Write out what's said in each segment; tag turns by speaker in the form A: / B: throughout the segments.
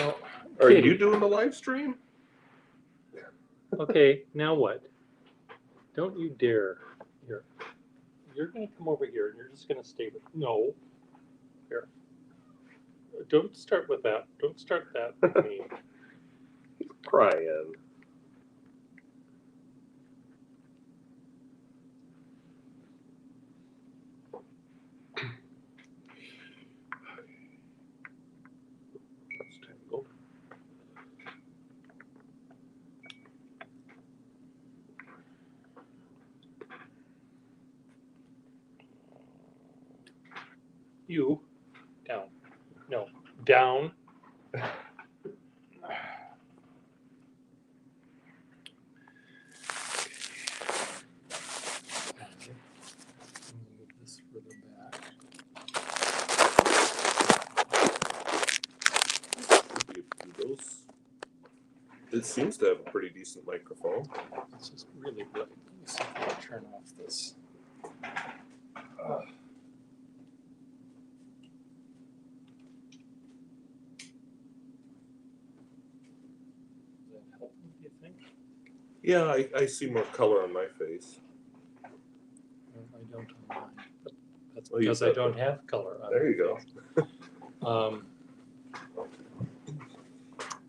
A: Oh,
B: Are
A: Katie.
B: you doing the live stream?
A: Okay, now what? Don't you dare. Here. You're going to come over here and you're just going to stay with. No. Here. Don't start with that. Don't start that with me.
B: Crying. That's tangled.
A: You. Down. No. Down. Move this further back.
B: Those. It seems to have a pretty decent microphone.
A: This is really bright. Let me see if I can turn off this. Does that help me, do you think?
B: Yeah, I see more color on my face.
A: Well, I don't on mine. But that's
B: Well, you
A: because I
B: said
A: don't
B: that.
A: have color on
B: There
A: my
B: you go.
A: face.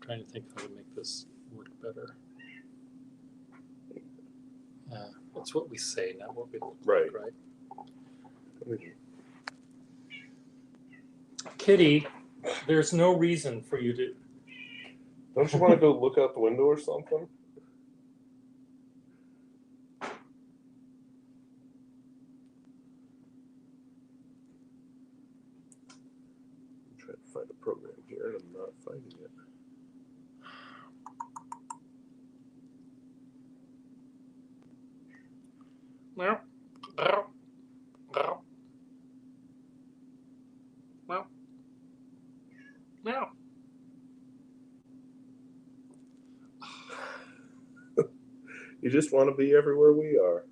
A: Trying to think how to make this work better. It's what we say, not what we look
B: Right.
A: like, right? Kitty, there's no reason for you to.
B: Don't you want to go look out the window or something? I'm trying to find a program here and I'm not finding it.
A: Meow. Meow. Meow. Meow. Meow.
B: You just want to be everywhere we are.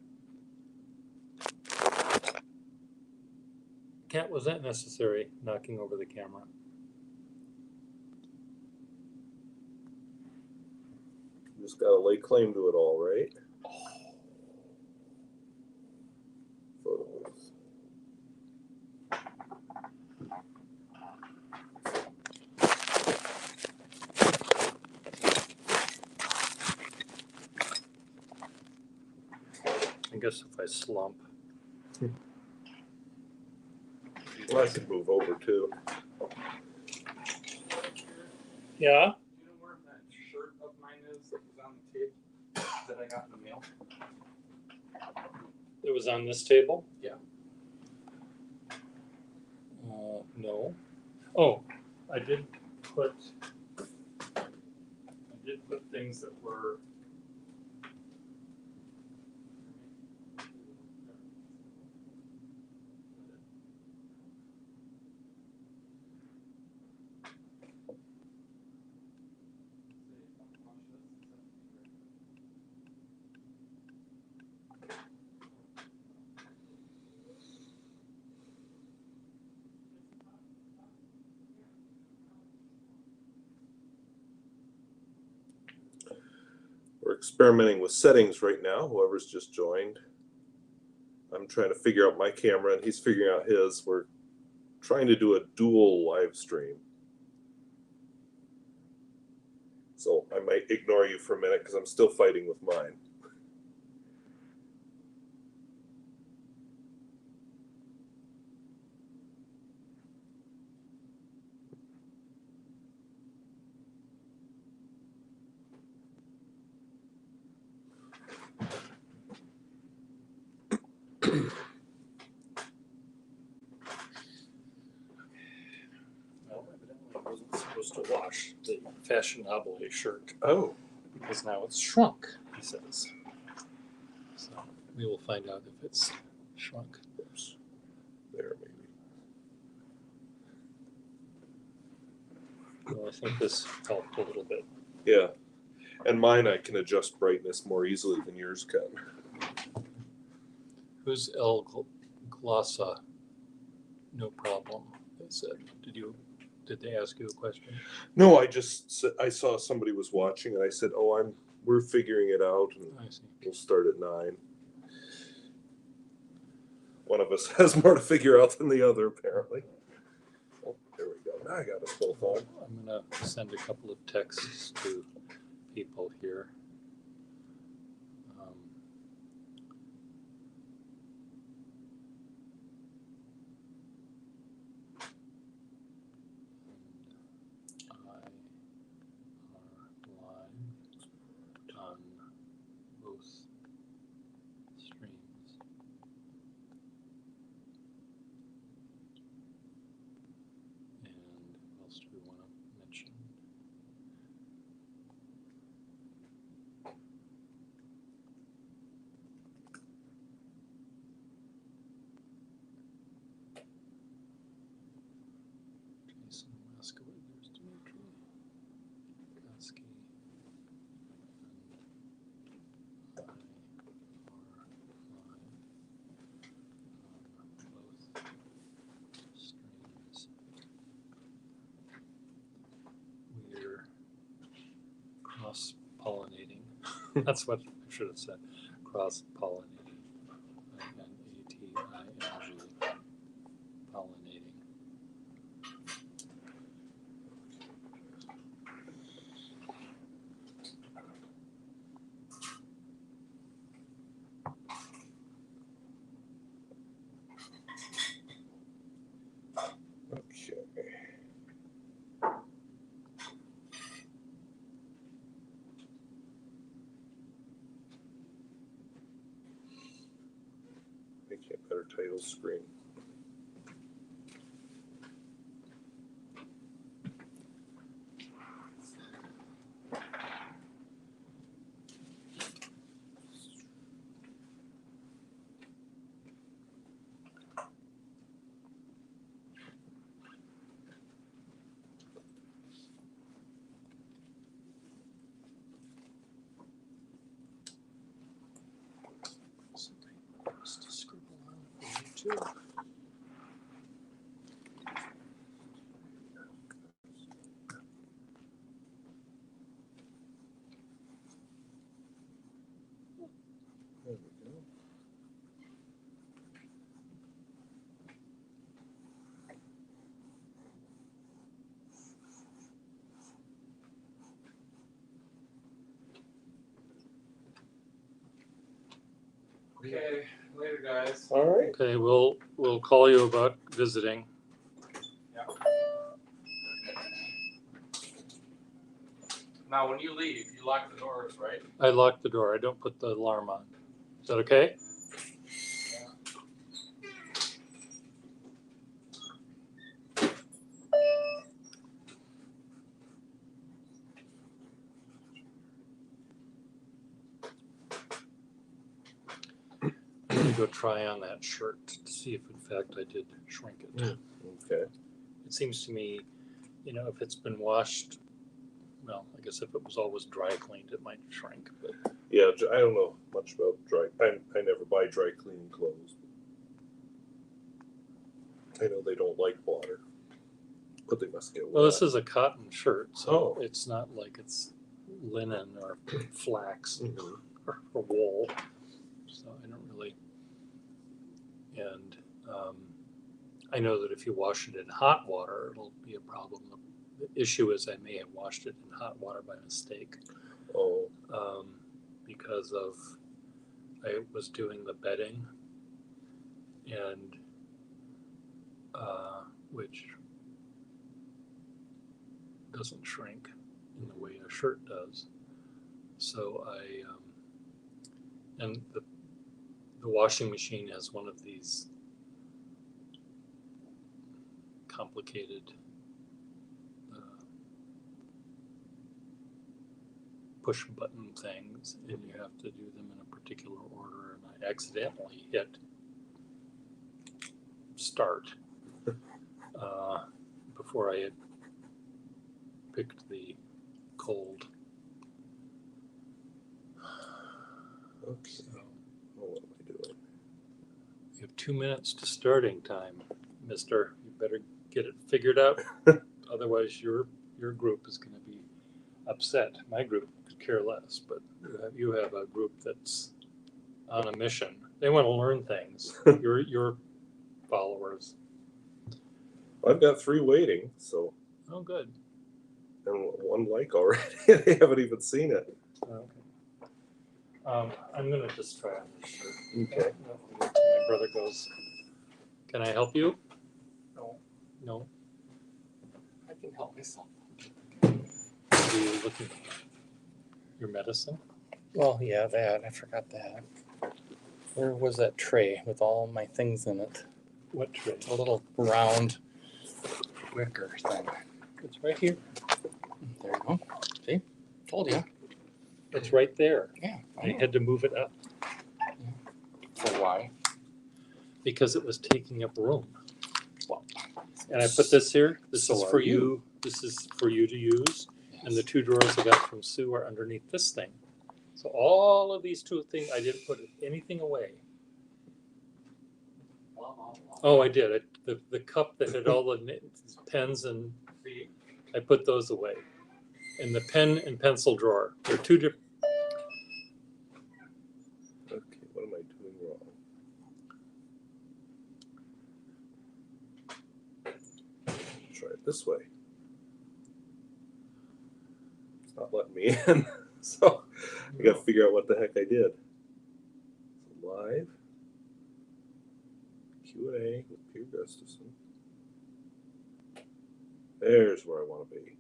A: Cat, was that necessary, knocking over the camera?
B: You just gotta lay claim to it all, right? Photo booth.
A: I guess if I slump.
B: Well, I could move over too.
A: Yeah?
C: Do you know where that shirt of mine is that was on the tape that I got in the mail?
A: It was on this table?
C: Yeah.
A: No. Oh, I did put things that were.
B: We're experimenting with settings right now, whoever's just joined. I'm trying to figure out my camera and he's figuring out his. We're trying to do a dual live stream. So I might ignore you for a minute because I'm still fighting with mine.
A: Well, evidently I wasn't supposed to wash the fashionable shirt
B: Oh,
A: because now it's shrunk, he says. So we will find out if it's shrunk.
B: oops. There maybe.
A: Well, I think this helped a little bit.
B: Yeah. And mine I can adjust brightness more easily than yours can.
A: Who's El Glossa? No problem, they said. Did you Did they ask you a question?
B: No, I saw somebody was watching, and I said, "Oh, we're figuring it out, and
A: I see.
B: we'll start at 9." One of us has more to figure out than the other, apparently. Oh, there we go. Now I got us both on.
A: I'm going to send a couple of texts to people here. On both streams. And what else do we want to mention? Jason Waskowitz, there's Dimitri, Waski, and I are live on both streams. We're cross-pollinating. That's what I should have said. Cross-pollinating. N-A-T-I-N-G. Pollinating.
B: Okay. Make it better title screen.
A: Something else to scribble on for you too.
B: There we go.
C: Okay, later, guys.
B: All right.
A: Okay, we'll call you about visiting.
C: Yeah. Now, when you leave, you lock the doors, right?
A: I locked the door. I don't put the alarm on. Is that okay? I'm gonna go try on that shirt to see if in fact I did shrink it.
B: Okay.
A: It seems to me, if it's been washed, well, I guess if it was always dry cleaned, it might shrink. But
B: Yeah, I don't know much about dry. I never buy dry clean clothes. I know they don't like water, but they must get wet.
A: well, this is a cotton shirt, so
B: Oh.
A: it's not like it's linen or flax
B: Mhm.
A: or wool. So I don't really. And I know that if you wash it in hot water, it'll be a problem. The issue is I may have washed it in hot water by mistake.
B: Oh.
A: Because I was doing the bedding, and which doesn't shrink in the way a shirt does. So and the washing machine has one of these complicated push button things, and you have to do them in a particular order, and I accidentally hit start before I had picked the cold.
B: Okay.
A: So
B: Oh, what am I doing?
A: you have 2 minutes to starting time, mister. You better get it figured out otherwise your group is going to be upset. My group could care less, but you have a group that's on a mission. They want to learn things. Your followers.
B: I've got 3 waiting, so
A: Oh, good.
B: and 1 like already. They haven't even seen it.
A: Okay. I'm gonna just try on this shirt.
B: Okay.
A: My brother goes, "Can I help you?"
C: No,
A: No.
C: I can help myself.
A: Are you looking for your medicine?
C: Well, yeah, that. I forgot that. Where was that tray with all my things in it?
A: What tray?
C: A little round wicker thing.
A: It's right here.
C: There you go. See? Told you.
A: It's right there.
C: Yeah.
A: I had to move it up
C: For why?
A: because it was taking up room.
C: Well,
A: And I put this here. This
B: So
A: is
B: are
A: for
B: you.
A: you. This is for you to use. And the 2 drawers I got from Sue are underneath this thing. So all of these 2 things, I didn't put anything away. Oh, I did. The cup that had all the pens and I put those away. In the pen and pencil drawer. They're 2 different.
B: Okay, what am I doing wrong? Try it this way. It's not letting me in, so I got to figure out what the heck I did. Live Q&A with Pier Gustafson. There's where I want to be.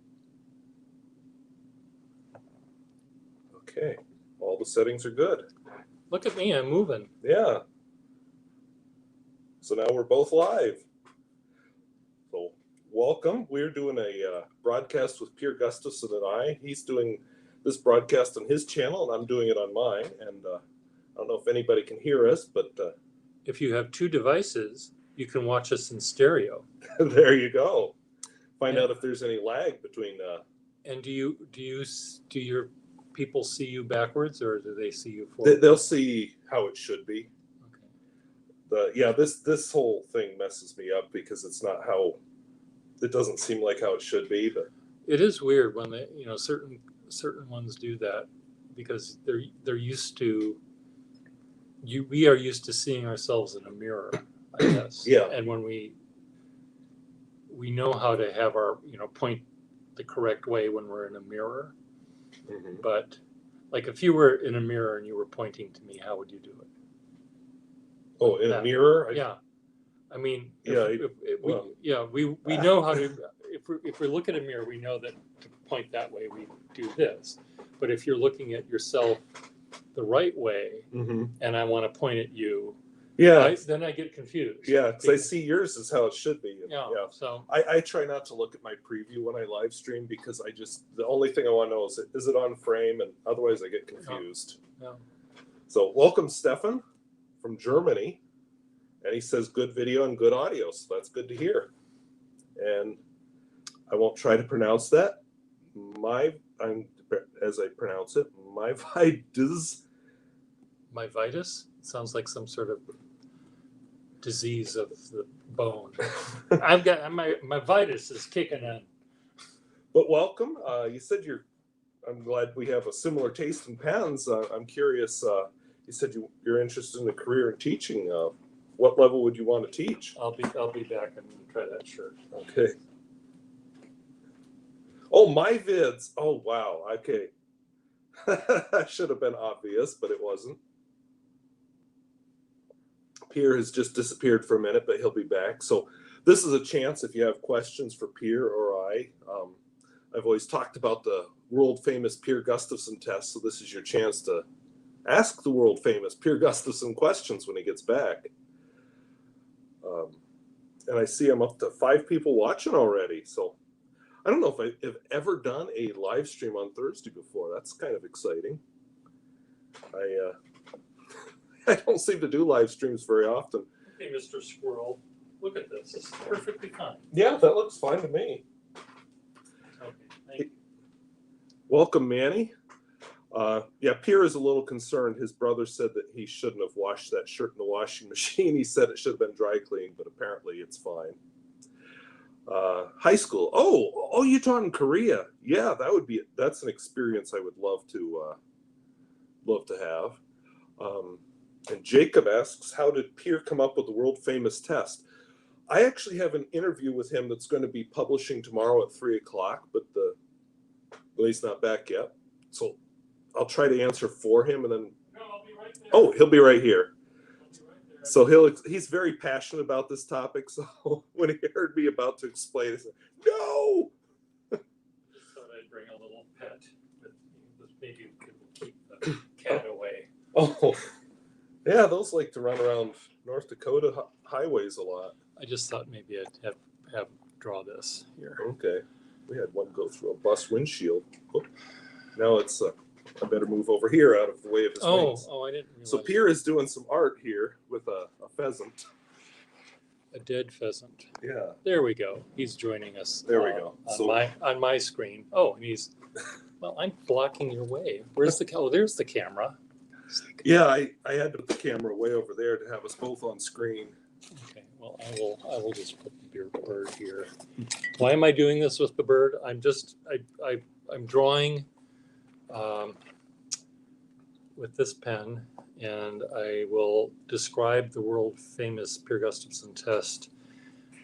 B: Okay, all the settings are good.
A: Look at me, I'm moving.
B: Yeah. So now we're both live. So welcome. We're doing a broadcast with Pier Gustafson and I. He's doing this broadcast on his channel, and I'm doing it on mine. And I don't know if anybody can hear us, but
A: If you have 2 devices, you can watch us in stereo.
B: there you go. Find
A: Yeah.
B: out if there's any lag between.
A: And do your people see you backwards, or do they see you forward?
B: They'll see how it should be.
A: Okay.
B: This whole thing messes me up because it's not how. It doesn't seem like how it should be, but
A: It is weird when they, certain ones do that because they're used to. We are used to seeing ourselves in a mirror, I guess.
B: Yeah.
A: And when we know how to have our point the correct way when we're in a mirror, but like if you were in a mirror and you were pointing to me, how would you do it?
B: Oh, in a
A: That-
B: mirror?
A: Yeah. I mean,
B: Yeah,
A: we know how to. If we look at a mirror, we know that to point that way, we do this. But if you're looking at yourself the right way,
B: Mm-hmm.
A: and I want to point at you,
B: Yeah.
A: then I get confused.
B: Yeah, because I see yours is how it should be.
A: Yeah. So
B: I try not to look at my preview when I live stream because the only thing I want to know is it on frame, and otherwise I get confused.
A: Yeah.
B: So welcome Stefan from Germany, and he says good video and good audio, so that's good to hear. And I won't try to pronounce that. As I pronounce it, my vitis.
A: myvitis sounds like some sort of disease of the bone. My vitis is kicking in.
B: But welcome. You said I'm glad we have a similar taste in pens. I'm curious. You said you're interested in a career in teaching. What level would you want to teach?
A: I'll be back and try that shirt.
B: Okay. Oh, my vids. Oh, wow. Okay. That should have been obvious, but it wasn't. Pier has just disappeared for a minute, but he'll be back. So this is a chance if you have questions for Pier or I. I've always talked about the world famous Pier Gustafson test, so this is your chance to ask the world famous Pier Gustafson questions when he gets back. And I see I'm up to 5 people watching already. So I don't know if I've ever done a live stream on Thursday before. That's kind of exciting. I don't seem to do live streams very often.
A: Okay, Mr. Squirrel, look at this. This is perfectly fine.
B: Yeah, that looks fine to me.
A: Okay, thank you.
B: Welcome, Manny. Yeah, Pier is a little concerned. His brother said that he shouldn't have washed that shirt in the washing machine. He said it should have been dry cleaned, but apparently it's fine. High school. Oh, you taught in Korea. Yeah, that's an experience I would love to have. And Jacob asks, how did Pier come up with the world famous test? I actually have an interview with him that's going to be publishing tomorrow at 3:00, but he's not back yet. So I'll try to answer for him, and then.
A: No, I'll be right there.
B: Oh, he'll be right here.
A: I'll be right there.
B: So he's very passionate about this topic. So when he heard me about to explain, he said, "No."
A: Just thought I'd bring a little pet, but maybe it will keep the cat away.
B: Oh, yeah, those like to run around North Dakota highways a lot.
A: I just thought maybe I'd have draw this here.
B: Okay, we had one go through a bus windshield. Oh, now it's I better move over here out of the way of his wings.
A: Oh, I didn't realize.
B: So Pier is doing some art here with a pheasant.
A: A dead pheasant.
B: Yeah,
A: There we go. He's joining us.
B: There we go.
A: On
B: So-
A: my screen. Oh, and he's. Well, I'm blocking your way. Where's the? Oh, there's the camera.
B: yeah. I had to put the camera way over there to have us both on screen.
A: Okay. Well, I will just put the bird here. Why am I doing this with the bird? I'm drawing with this pen, and I will describe the world famous Pier Gustafson test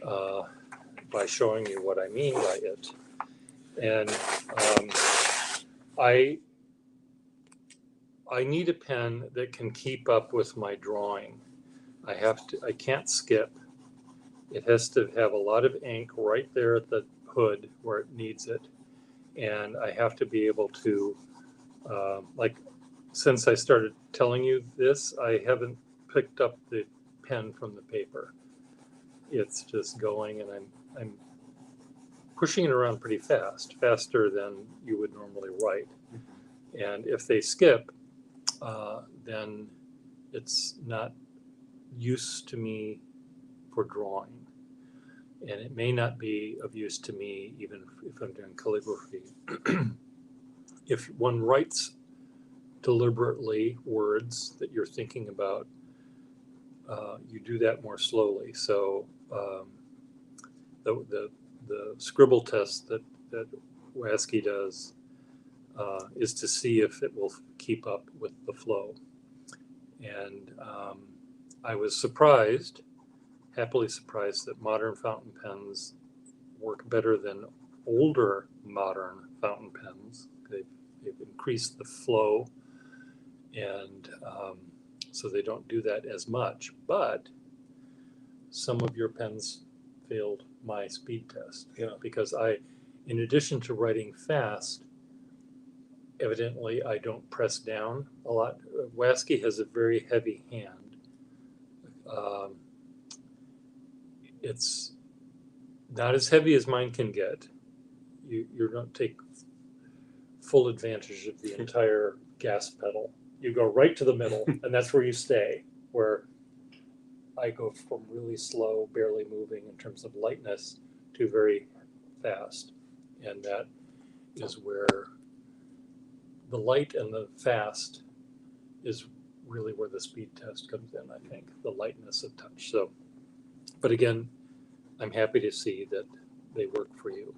A: by showing you what I mean by it. And I need a pen that can keep up with my drawing. I can't skip. It has to have a lot of ink right there at the hood where it needs it. And I have to be able to, since I started telling you this, I haven't picked up the pen from the paper. It's just going, and I'm pushing it around pretty fast, faster than you would normally write. And if they skip, then it's not use to me for drawing. And it may not be of use to me even if I'm doing calligraphy. If one writes deliberately words that you're thinking about, you do that more slowly. So the Scribble test that Waski does is to see if it will keep up with the flow. And I was surprised, happily surprised, that modern fountain pens work better than older modern fountain pens. They've increased the flow, and so they don't do that as much. But some of your pens failed my speed test.
B: Yeah.
A: Because in addition to writing fast, evidently I don't press down a lot. Waski has a very heavy hand. It's not as heavy as mine can get. You don't take full advantage of the entire gas pedal. You go right to the middle, and that's where you stay. Where I go from really slow, barely moving in terms of lightness, to very fast. And that is where the light and the fast is really where the speed test comes in, I think, the lightness of touch. So, but again, I'm happy to see that they work for you.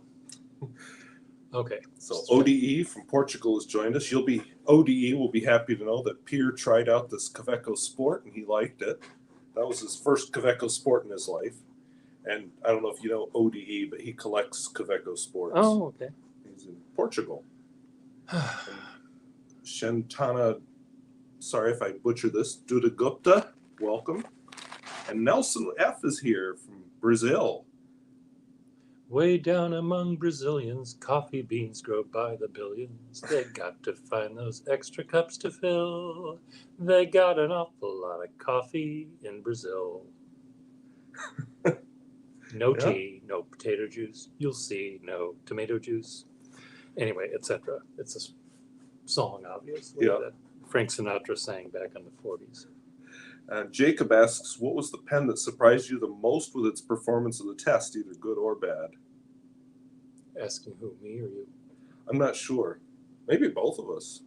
A: Okay.
B: So ODE from Portugal has joined us. ODE will be happy to know that Pier tried out this Kaweco Sport and he liked it. That was his first Kaweco Sport in his life. And I don't know if you know ODE, but he collects Kaweco Sports.
A: Oh, okay.
B: He's in Portugal. Shantana, sorry if I butcher this, Dudagupta, welcome. And Nelson F is here from Brazil.
A: Way down among Brazilians, coffee beans grow by the billions. They got to find those extra cups to fill. They got an awful lot of coffee in Brazil. No
B: Yeah.
A: tea, no potato juice. You'll see, no tomato juice. Anyway, etc. It's a song, obviously,
B: Yeah.
A: that Frank Sinatra sang back in the 40s.
B: Jacob asks, what was the pen that surprised you the most with its performance of the test, either good or bad?
A: Asking who, me or you?
B: I'm not sure. Maybe both of us.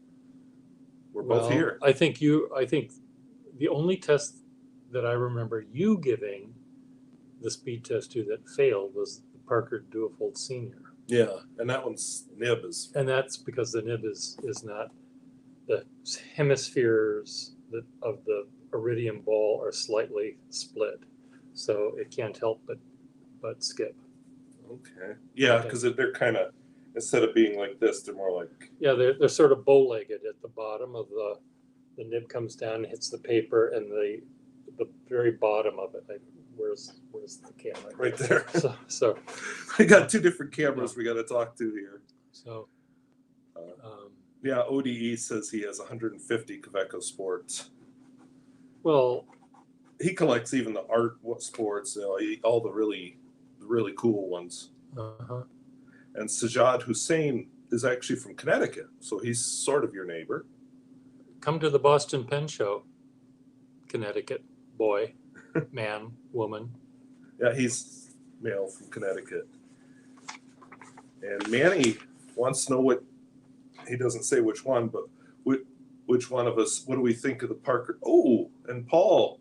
B: We're both here.
A: I think the only test that I remember you giving the speed test to that failed was the Parker Duofold Senior.
B: Yeah, and that one's nib is
A: And that's because the nib is not, the hemispheres of the iridium ball are slightly split. So it can't help but skip.
B: okay. Yeah, because they're kind of, instead of being like this, they're more like,
A: Yeah, they're sort of bow-legged at the bottom of the nib comes down, hits the paper, and the very bottom of it. Where's the camera?
B: right there.
A: So
B: We got two different cameras we got to talk to here.
A: so
B: Yeah, ODE says he has 150 Kaveco sports.
A: well,
B: He collects even the art sports, all the really cool ones.
A: uh-huh.
B: And Sajad Hussein is actually from Connecticut, so he's sort of your neighbor.
A: Come to the Boston Pen Show, Connecticut boy, man, woman.
B: Yeah, he's male from Connecticut. And Manny wants to know what, he doesn't say which one, but which one of us, what do we think of the Parker? Oh, and Paul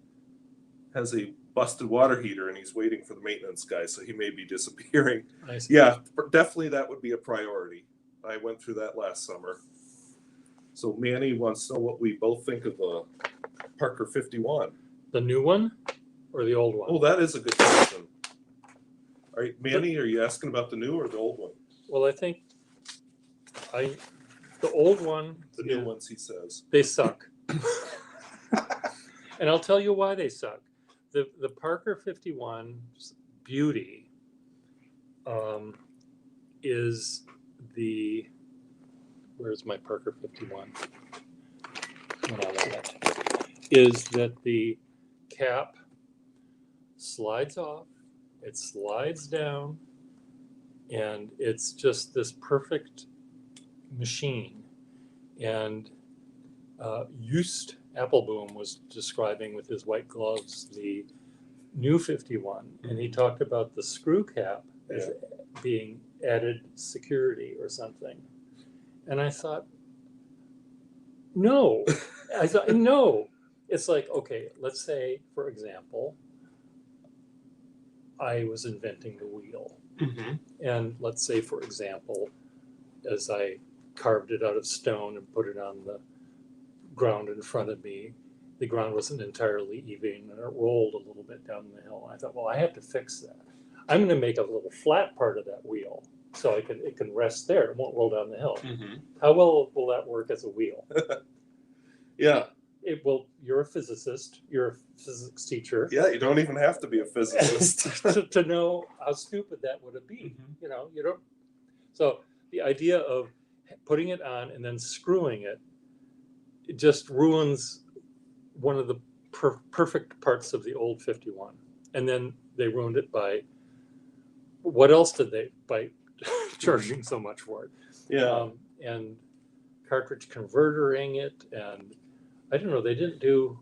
B: has a busted water heater and he's waiting for the maintenance guy, so he may be disappearing.
A: I see.
B: Yeah, definitely that would be a priority. I went through that last summer. So Manny wants to know what we both think of the Parker 51.
A: The new one or the old one?
B: Oh, that is a good question. All right, Manny, are you asking about the new or the old one?
A: Well, I think the old one,
B: The new ones, he says.
A: they suck. And I'll tell you why they suck. The Parker 51's beauty is the, where's my Parker 51? When I want it. Is that the cap slides off, it slides down, and it's just this perfect machine. And Just Applebaum was describing with his white gloves the new 51, and he talked about the screw cap as being added security or something. And I thought, no. No. It's like, okay, let's say, for example, I was inventing the wheel.
B: Mm-hmm.
A: And let's say, for example, as I carved it out of stone and put it on the ground in front of me, the ground wasn't entirely even and it rolled a little bit down the hill. I thought, well, I have to fix that. I'm going to make a little flat part of that wheel so it can rest there. It won't roll down the hill.
B: Mm-hmm.
A: How well will that work as a wheel?
B: Yeah.
A: It will. You're a physicist. You're a physics teacher.
B: Yeah, you don't even have to be a physicist.
A: to know how stupid that would have been.
B: Mhm.
A: You know, you don't. So the idea of putting it on and then screwing it, it just ruins one of the perfect parts of the old 51. And then they ruined it by, what else did they, by charging so much for it?
B: Yeah.
A: And cartridge convertering it, and I don't know, they didn't do.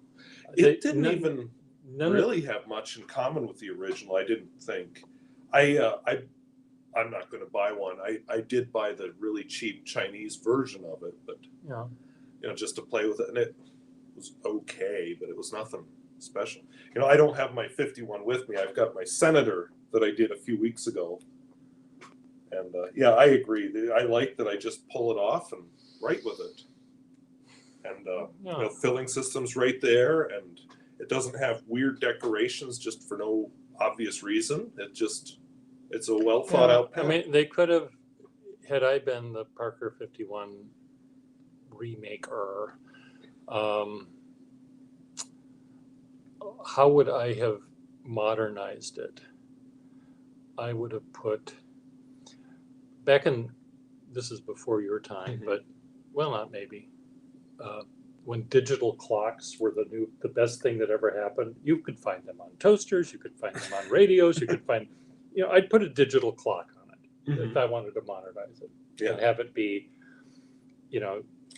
B: It didn't even
A: none
B: really have much in common with the original, I didn't think. I'm not going to buy one. I did buy the really cheap Chinese version of it, but just to play with it, and it was okay, but it was nothing special. I don't have my 51 with me. I've got my Senator that I did a few weeks ago, and I agree. I like that I just pull it off and write with it, and filling systems right there, and it doesn't have weird decorations just for no obvious reason. It's a well thought out pen.
A: I mean, they could have, had I been the Parker 51 remaker, how would I have modernized it? I would have put, back in, this is before your time, but, well, not maybe, when digital clocks were the best thing that ever happened. You could find them on toasters, you could find them on radios, you could find, I'd put a digital clock on it if I wanted to modernize it and have it be,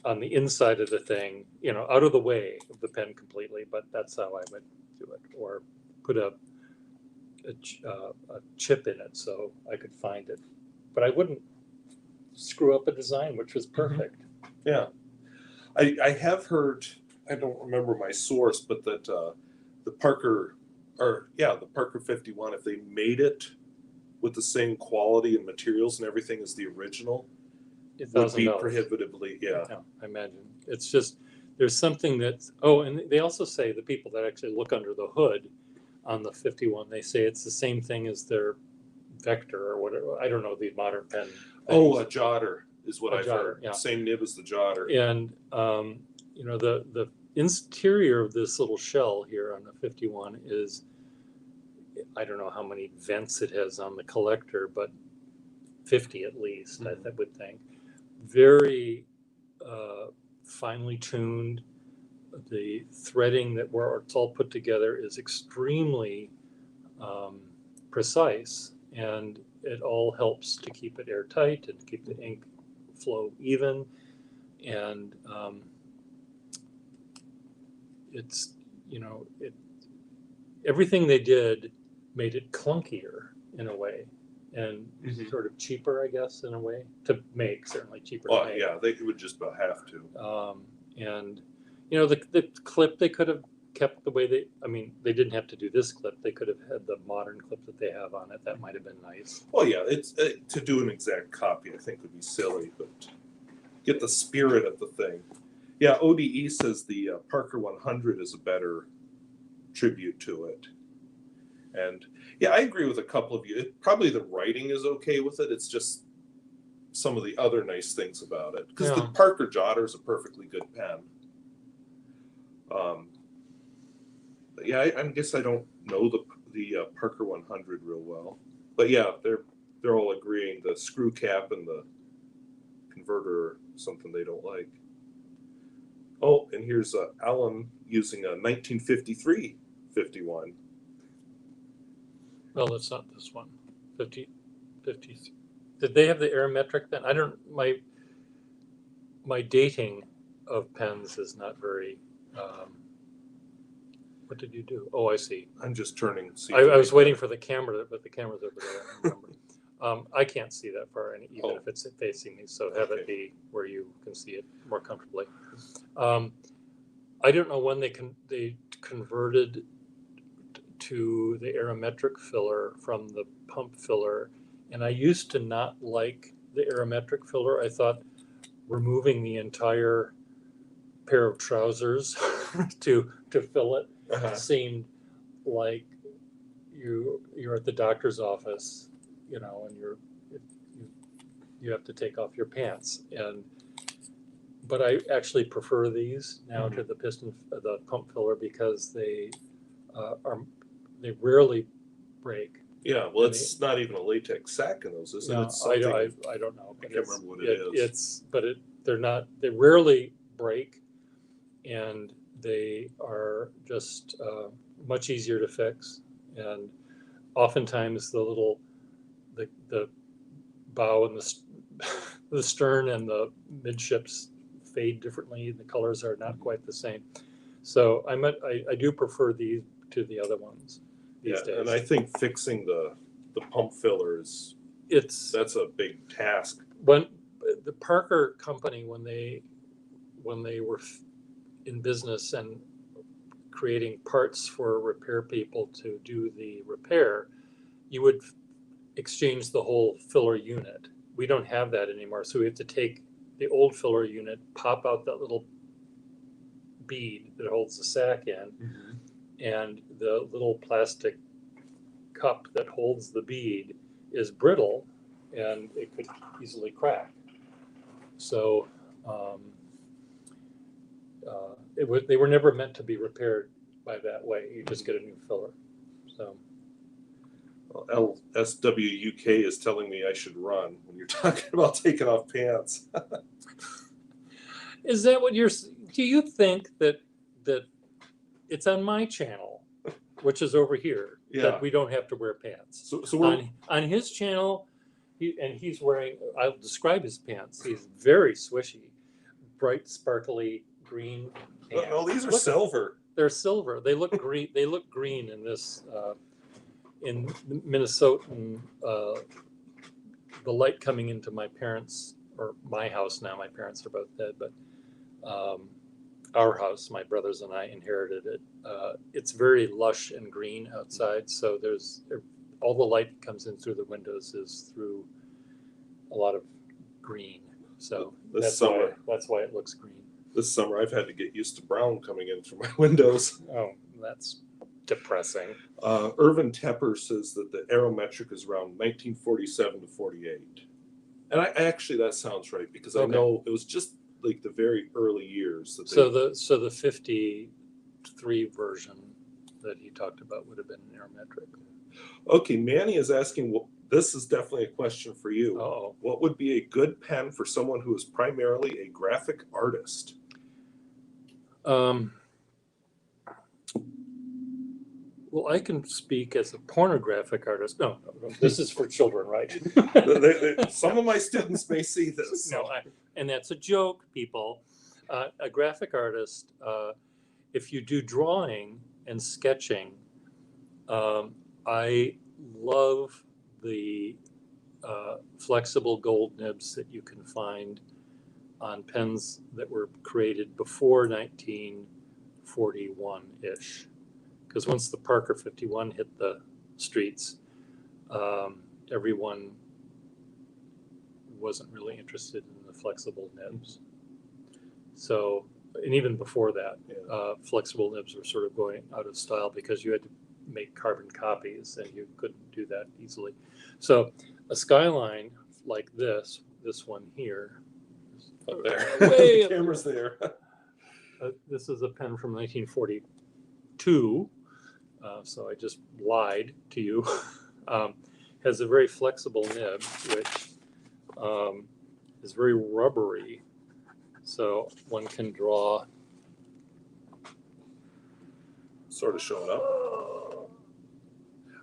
A: on the inside of the thing, out of the way of the pen completely, but that's how I would do it. Or put a chip in it so I could find it. But I wouldn't screw up a design which was perfect.
B: Yeah. I have heard, I don't remember my source, but that the Parker 51, if they made it with the same quality and materials and everything as the original would be
A: $1,000.
B: prohibitively, yeah.
A: I imagine. It's just, there's something that's, oh, and they also say, the people that actually look under the hood on the 51, they say it's the same thing as their Vector or whatever. I don't know the modern pen.
B: Oh,
A: things.
B: a jotter is what
A: A
B: I've
A: jotter,
B: heard.
A: yeah.
B: Same nib as the jotter.
A: And, you know, the interior of this little shell here on the 51 is, I don't know how many vents it has on the collector, but 50 at least, I would think. Very finely tuned. The threading that where it's all put together is extremely precise, and it all helps to keep it airtight and keep the ink flow even. And it's, you know, everything they did made it clunkier in a way, and sort of cheaper, I guess, in a way to make. Certainly cheaper to make.
B: Yeah, they would just about have to.
A: And you know, the clip, they could have kept the way they. I mean, they didn't have to do this clip. They could have had the modern clip that they have on it. That might have been nice.
B: Well, yeah, it's to do an exact copy, I think, would be silly, but get the spirit of the thing. Yeah, ODE says the Parker 100 is a better tribute to it. And yeah, I agree with a couple of you. Probably the writing is okay with it. It's just some of the other nice things about it. Because the Parker Jotter is a perfectly good pen. But yeah, I guess I don't know the Parker 100 real well. But yeah, they're all agreeing the screw cap and the converter are something they don't like. Oh, and here's Alan using a 1953 51.
A: Well, that's not this one. 50. Did they have the aerometric then? I don't. My dating of pens is not very. What did you do? Oh, I see.
B: I'm just turning.
A: I was waiting for the camera, but the camera's over there. I don't remember. I can't see that far, even if it's facing me. So have it be where you can see it more comfortably. I don't know when they converted to the aerometric filler from the pump filler, and I used to not like the aerometric filler. I thought removing the entire pair of trousers to fill it seemed like you're at the doctor's office, you know, and you have to take off your pants. But I actually prefer these now to the pump filler, because they rarely break.
B: Yeah, well, it's not even a latex sack in those, is it?
A: No,
B: It's something,
A: I don't know.
B: I can't remember what it is.
A: They rarely break, and they are just much easier to fix. And oftentimes the bow and the stern and the midships fade differently. The colors are not quite the same. So I do prefer these to the other ones these days.
B: And I think fixing the pump filler that's a big task.
A: When the Parker company, when they were in business and creating parts for repair people to do the repair, you would exchange the whole filler unit. We don't have that anymore, so we have to take the old filler unit, pop out that little bead that holds the sack in, and the little plastic cup that holds the bead is brittle, and it could easily crack. So they were never meant to be repaired by that way. You just get a new filler. So
B: LSWUK is telling me I should run when you're talking about taking off pants.
A: is that what do you think that it's on my channel, which is over here, that we don't have to wear pants?
B: So we're
A: on his channel, he's wearing, I'll describe his pants. He's very swishy, bright, sparkly green pants.
B: no, these are silver.
A: They're silver. They look green. They look green in this in Minnesotan. The light coming into my parents' or my house now. My parents are both dead, but our house, my brothers and I inherited it. It's very lush and green outside, so there's all the light that comes in through the windows is through a lot of green. So
B: This summer,
A: that's why it looks green.
B: this summer I've had to get used to brown coming in through my windows.
A: Oh, that's depressing.
B: Irvin Tepper says that the aerometric is around 1947 to 48. And I actually, that sounds right, because I
A: Okay.
B: know it was just like the very early years that
A: So the 53 version that he talked about would have been an aerometric.
B: Okay, Manny is asking, well, this is definitely a question for you.
A: Oh,
B: What would be a good pen for someone who is primarily a graphic artist?
A: well, I can speak as a pornographic artist. No, this is for children, right?
B: Some of my students may see this.
A: No, and that's a joke, people. A graphic artist, if you do drawing and sketching, I love the flexible gold nibs that you can find on pens that were created before 1941-ish. Because once the Parker 51 hit the streets, everyone wasn't really interested in the flexible nibs. So, and even before that, flexible nibs were sort of going out of style because you had to make carbon copies and you couldn't do that easily. So a Skyline like this one here, up there, way
B: The
A: up
B: camera's there.
A: this is a pen from 1942, so I just lied to you. Has a very flexible nib, which is very rubbery, so one can draw.
B: Sort of showing up.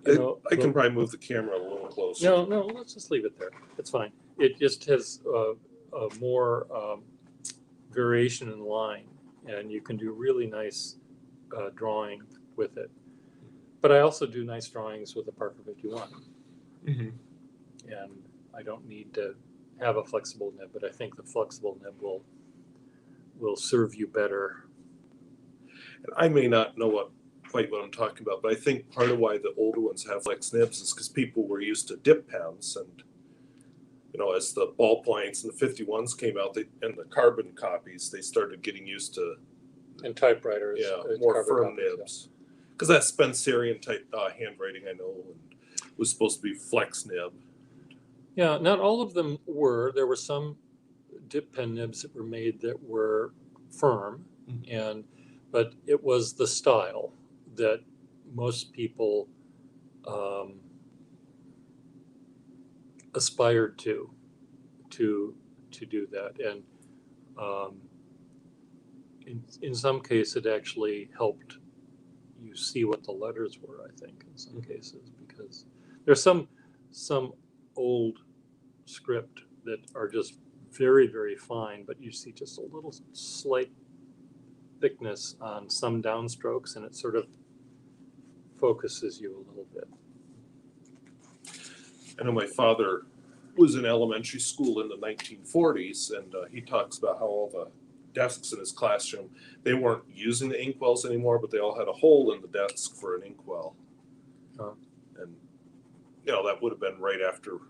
A: You know,
B: I can probably move the camera a little closer.
A: No, let's just leave it there. It's fine. It just has a more variation in line, and you can do really nice drawing with it. But I also do nice drawings with the Parker 51,
B: Mm-hmm.
A: and I don't need to have a flexible nib, but I think the flexible nib will serve you better.
B: And I may not know quite what I'm talking about, but I think part of why the older ones have flex nibs is because people were used to dip pens, and as the ballpoints and the 51s came out, and the carbon copies, they started getting used to
A: And typewriters,
B: more
A: carbon
B: firm
A: copies,
B: nibs. Because that Spencerian type handwriting, I know, was supposed to be flex nib.
A: Yeah, not all of them were. There were some dip pen nibs that were made that were firm, but it was the style that most people aspired to do that, and in some cases it actually helped you see what the letters were. I think in some cases, because there's some old script that are just very, very fine, but you see just a little slight thickness on some downstrokes, and it sort of focuses you a little bit.
B: I know my father was in elementary school in the 1940s, and he talks about how all the desks in his classroom, they weren't using the inkwells anymore, but they all had a hole in the desk for an inkwell. And that would have been right after,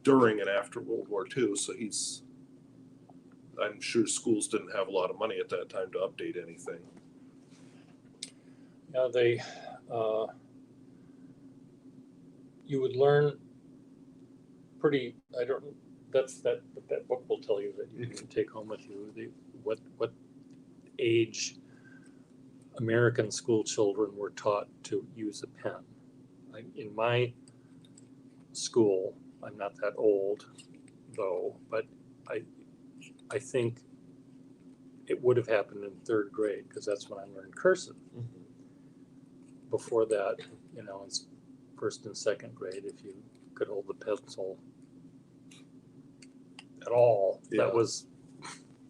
B: during and after World War II. So I'm sure schools didn't have a lot of money at that time to update anything.
A: Yeah, you would learn pretty. That book will tell you that you can take home with you what age American school children were taught to use a pen. In my school, I'm not that old though, but I think it would have happened in third grade, because that's when I learned cursive. Before that, in first and second grade, if you could hold the pencil at all,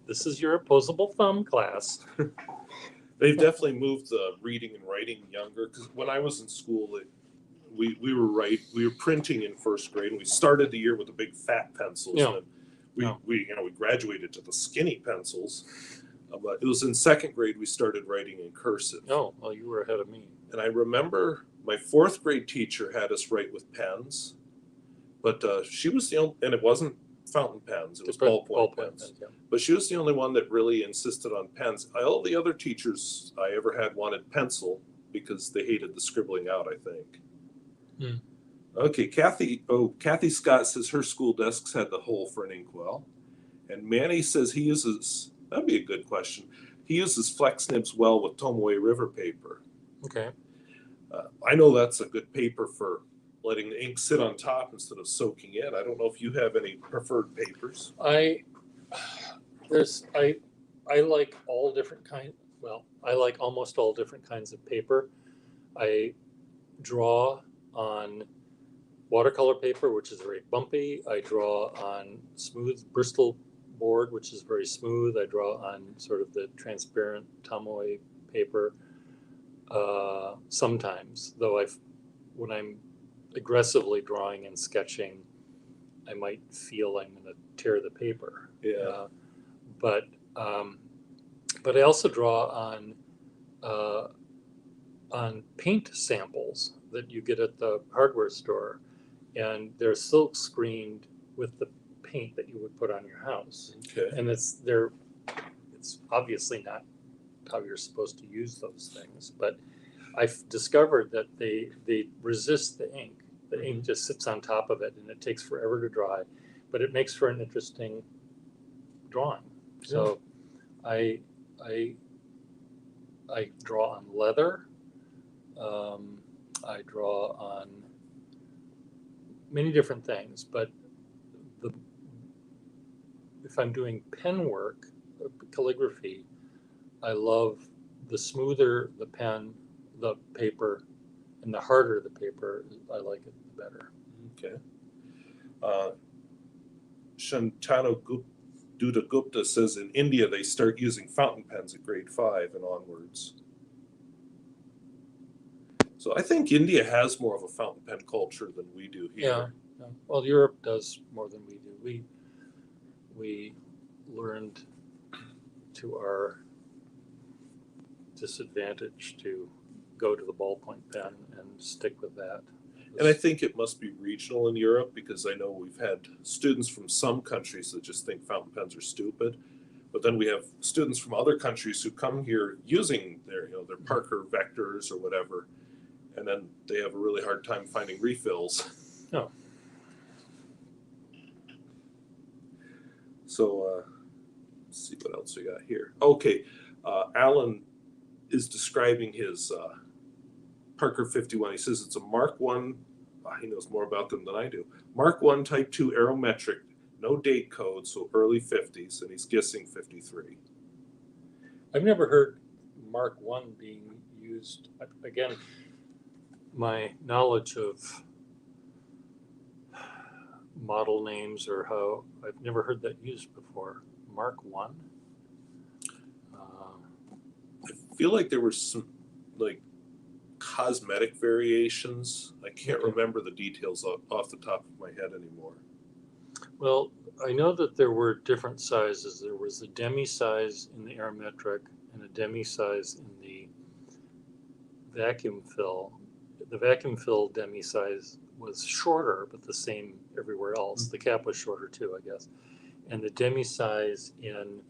A: this is your opposable thumb class.
B: They've definitely moved the reading and writing younger, because when I was in school, we were printing in first grade, and we started the year with the big fat pencils.
A: Yeah.
B: And we graduated to the skinny pencils, but it was in second grade we started writing in cursive.
A: Oh, well, you were ahead of me.
B: And I remember My fourth grade teacher had us write with pens, but she was the only, and it wasn't fountain pens, it was ballpoint pens.
A: Yeah.
B: But she was the only one that really insisted on pens. All the other teachers I ever had wanted pencil because they hated the scribbling out, I think.
A: Hmm.
B: Okay, Kathy Scott says her school desks had the hole for an inkwell. And Manny says he uses, that'd be a good question, he uses flex nibs well with Tomoe River paper.
A: Okay.
B: I know that's a good paper for letting the ink sit on top instead of soaking in. I don't know if you have any preferred papers.
A: I like all different kind. Well, I like almost all different kinds of paper. I draw on watercolor paper, which is very bumpy. I draw on smooth Bristol board, which is very smooth. I draw on sort of the transparent Tomoe paper. Sometimes, though, when I'm aggressively drawing and sketching, I might feel I'm going to tear the paper.
B: Yeah.
A: But I also draw on paint samples that you get at the hardware store, and they're silk screened with the paint that you would put on your house.
B: Okay.
A: And it's obviously not how you're supposed to use those things, but I've discovered that they resist the ink. The ink just sits on top of it, and it takes forever to dry, but it makes for an interesting drawing. So I draw on leather. I draw on many different things, but if I'm doing pen work, calligraphy, I love the smoother the pen, the paper, and the harder the paper, I like it the better.
B: Okay. Shantanu Duda Gupta says in India they start using fountain pens at grade 5 and onwards. So I think India has more of a fountain pen culture than we do here.
A: Yeah. Well, Europe does more than we do. We learned to our disadvantage to go to the ballpoint pen and stick with that.
B: And I think it must be regional in Europe because I know we've had students from some countries that just think fountain pens are stupid. But then we have students from other countries who come here using their Parker vectors or whatever, and then they have a really hard time finding refills.
A: No.
B: So let's see what else we got here. Okay, Alan is describing his Parker 51. He says it's a Mark 1. He knows more about them than I do. Mark 1 Type 2 aerometric, no date code, so early 50s, and he's guessing 53.
A: I've never heard Mark 1 being used. Again, my knowledge of model names or how I've never heard that used before. Mark 1?
B: I feel like there were some like cosmetic variations. I can't remember the details off the top of my head anymore.
A: Well, I know that there were different sizes. There was a demi size in the aerometric and a demi size in the vacuum fill. The vacuum fill demi size was shorter, but the same everywhere else. The cap was shorter too, I guess. And the demi size in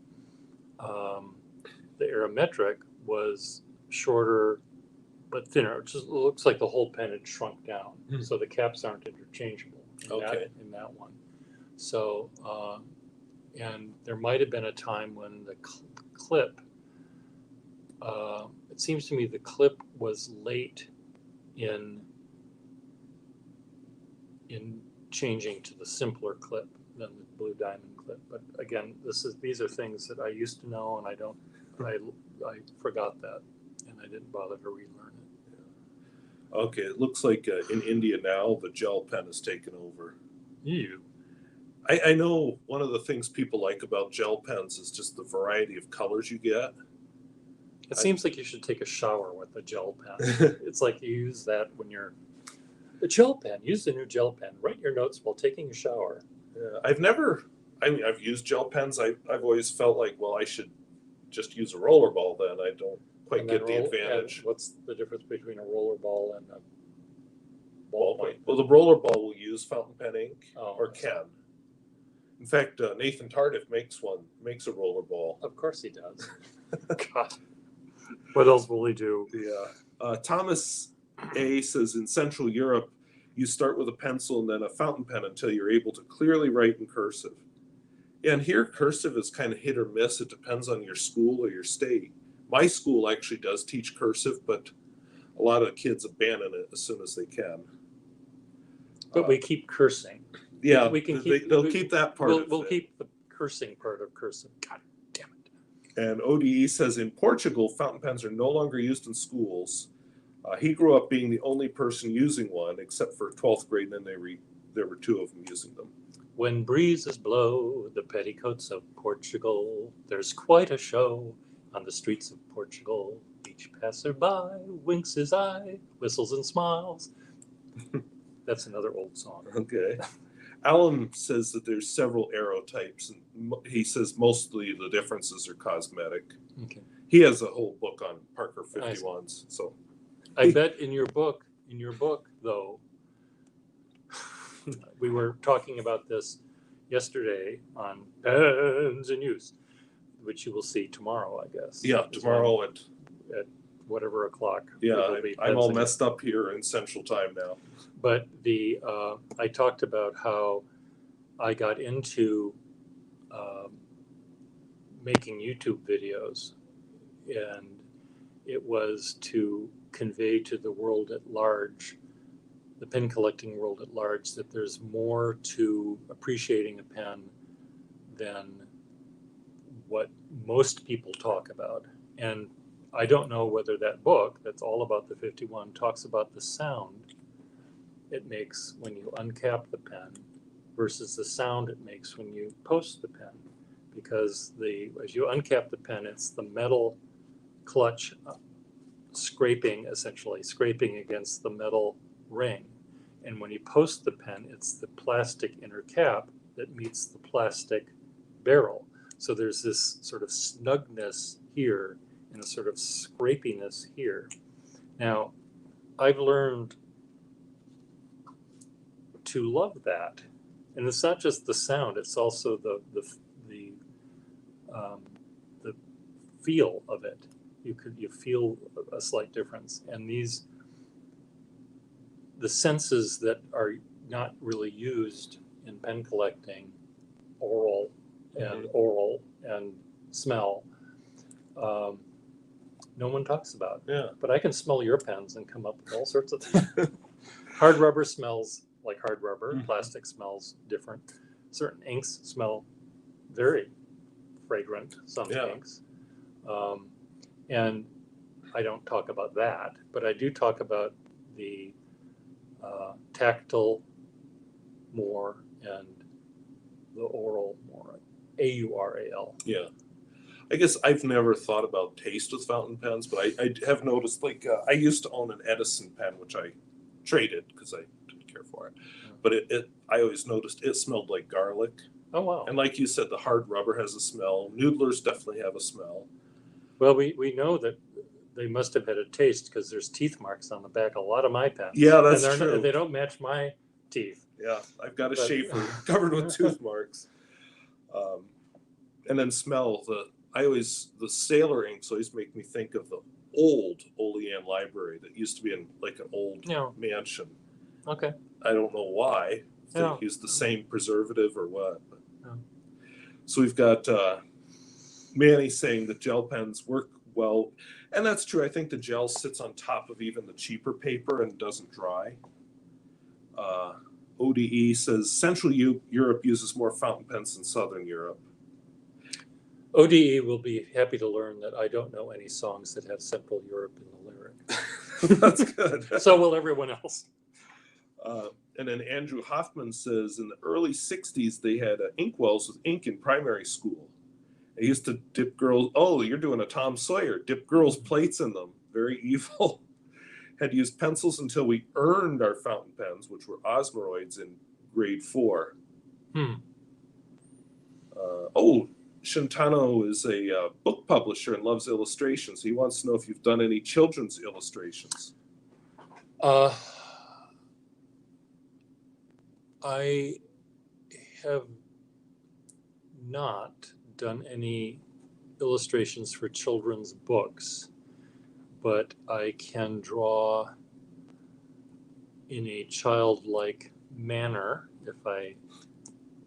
A: the aerometric was shorter but thinner. It just looks like the whole pen had shrunk down. So the caps aren't interchangeable in that one. So, and there might have been a time when the clip, it seems to me the clip was late in changing to the simpler clip than the blue diamond clip. But again, these are things that I used to know, and I forgot that, and I didn't bother to relearn it.
B: Okay, it looks like in India now the gel pen has taken over.
A: You.
B: I know one of the things people like about gel pens is just the variety of colors you get.
A: It seems like you should take a shower with a gel pen. It's like you use that when you're a gel pen. Use the new gel pen. Write your notes while taking a shower.
B: Yeah, I've used gel pens. I've always felt like, well, I should just use a rollerball then. I don't quite get the advantage.
A: What's the difference between a rollerball and a Ballpoint.
B: Well, the Rollerball will use fountain pen ink
A: Oh,
B: or can. In fact, Nathan Tardif makes a Rollerball.
A: of course he does. God. What else will he do?
B: Yeah. Thomas A says in Central Europe, you start with a pencil and then a fountain pen until you're able to clearly write in cursive. Yeah, and here cursive is kind of hit or miss. It depends on your school or your state. My school actually does teach cursive, but a lot of kids abandon it as soon as they can.
A: But we keep cursing.
B: Yeah,
A: we can
B: they'll keep that part of it.
A: We'll keep the cursing part of cursive. God damn it.
B: And ODE says in Portugal, fountain pens are no longer used in schools. He grew up being the only person using one, except for 12th grade, and then there were two of them using them.
A: When breezes blow the petticoats of Portugal, there's quite a show on the streets of Portugal. Each passerby winks his eye, whistles and smiles. That's another old song.
B: Okay. Alan says that there's several arrow types, and he says mostly the differences are cosmetic.
A: Okay.
B: He has a whole book on Parker 51s. So
A: I bet in your book though, we were talking about this yesterday on pens in use, which you will see tomorrow, I guess.
B: yeah, tomorrow at
A: whatever o'clock.
B: yeah, I'm all messed up here in Central Time now.
A: But I talked about how I got into making YouTube videos, and it was to convey to the world at large, the pen collecting world at large, that there's more to appreciating a pen than what most people talk about. And I don't know whether that book that's all about the 51 talks about the sound it makes when you uncap the pen versus the sound it makes when you post the pen. Because as you uncap the pen, it's the metal clutch scraping against the metal ring. And when you post the pen, it's the plastic inner cap that meets the plastic barrel. So there's this sort of snugness here and a sort of scrapiness here. Now, I've learned to love that, and it's not just the sound; it's also the feel of it. You feel a slight difference, and the senses that are not really used in pen collecting, oral and smell. No one talks about.
B: Yeah.
A: But I can smell your pens and come up with all sorts of things. Hard rubber smells like hard rubber.
B: Mhm.
A: Plastic smells different. Certain inks smell very fragrant, some
B: Yeah.
A: inks. And I don't talk about that, but I do talk about the tactile more and the oral more. AURAL.
B: Yeah. I guess I've never thought about taste with fountain pens, but I have noticed, like, I used to own an Edison pen, which I traded because I didn't care for it. But I always noticed it smelled like garlic.
A: Oh, wow.
B: And like you said, the hard rubber has a smell. Noodlers definitely have a smell.
A: Well, we know that they must have had a taste because there's teeth marks on the back of a lot of my pens.
B: Yeah, that's
A: and
B: true.
A: They don't match my teeth.
B: Yeah, I've got a
A: But-
B: shaver covered with tooth marks. And then smell, the sailor inks always make me think of the old Olean library that used to be in like an old
A: Yeah.
B: mansion.
A: Okay.
B: I don't know why. If they
A: Yeah.
B: use the same preservative or what. But.
A: Yeah.
B: So we've got Manny saying that gel pens work well. And that's true. I think the gel sits on top of even the cheaper paper and doesn't dry. ODE says Central Europe uses more fountain pens than Southern Europe.
A: ODE will be happy to learn that I don't know any songs that have Central Europe in the lyric.
B: That's good.
A: So will everyone else.
B: And then Andrew Hoffman says in the early 60s, they had inkwells with ink in primary school. They used to dip girls. Oh, you're doing a Tom Sawyer. Dip girls' plates in them. Very evil. Had used pencils until we earned our fountain pens, which were Osmeroids in grade 4. Shintano is a book publisher and loves illustrations. He wants to know if you've done any children's illustrations.
A: I have not done any illustrations for children's books, but I can draw in a childlike manner if I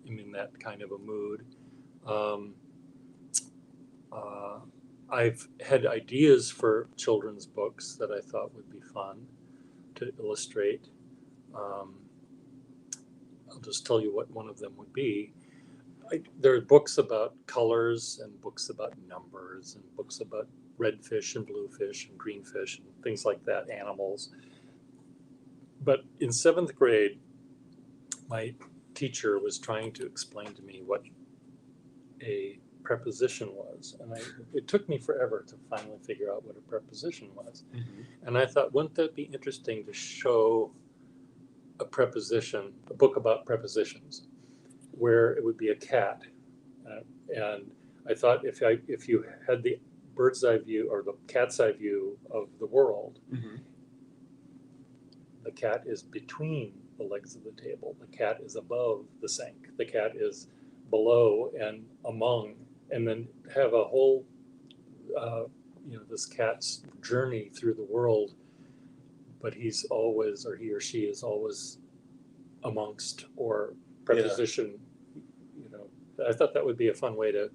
A: am in that kind of a mood. I've had ideas for children's books that I thought would be fun to illustrate. I'll just tell you what one of them would be. There are books about colors and books about numbers and books about red fish and blue fish and green fish and things like that, animals. But in 7th grade, my teacher was trying to explain to me what a preposition was. And it took me forever to finally figure out what a preposition was. Mm-hmm. And I thought, wouldn't that be interesting to show a preposition, a book about prepositions, where it would be a cat. And I thought if you had the bird's eye view or the cat's eye view of the world, mm-hmm. The cat is between the legs of the table. The cat is above the sink. The cat is below and among, and then have a whole, this cat's journey through the world, but he's always, or he or she is always amongst or preposition. Yeah. I thought that would be a fun way to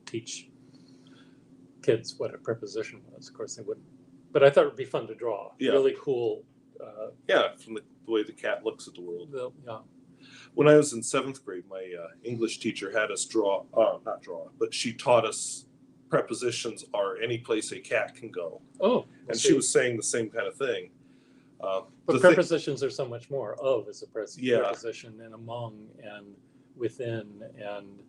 A: teach kids what a preposition was. Of course they wouldn't, but I thought it would be fun to draw. Yeah. Really cool.
B: From the way the cat looks at the world.
A: Yeah.
B: When I was in 7th grade, my English teacher had us but she taught us prepositions are any place a cat can go.
A: Oh.
B: And she was saying the same kind of thing.
A: But prepositions are so much more. Of is a preposition, and among, and within, and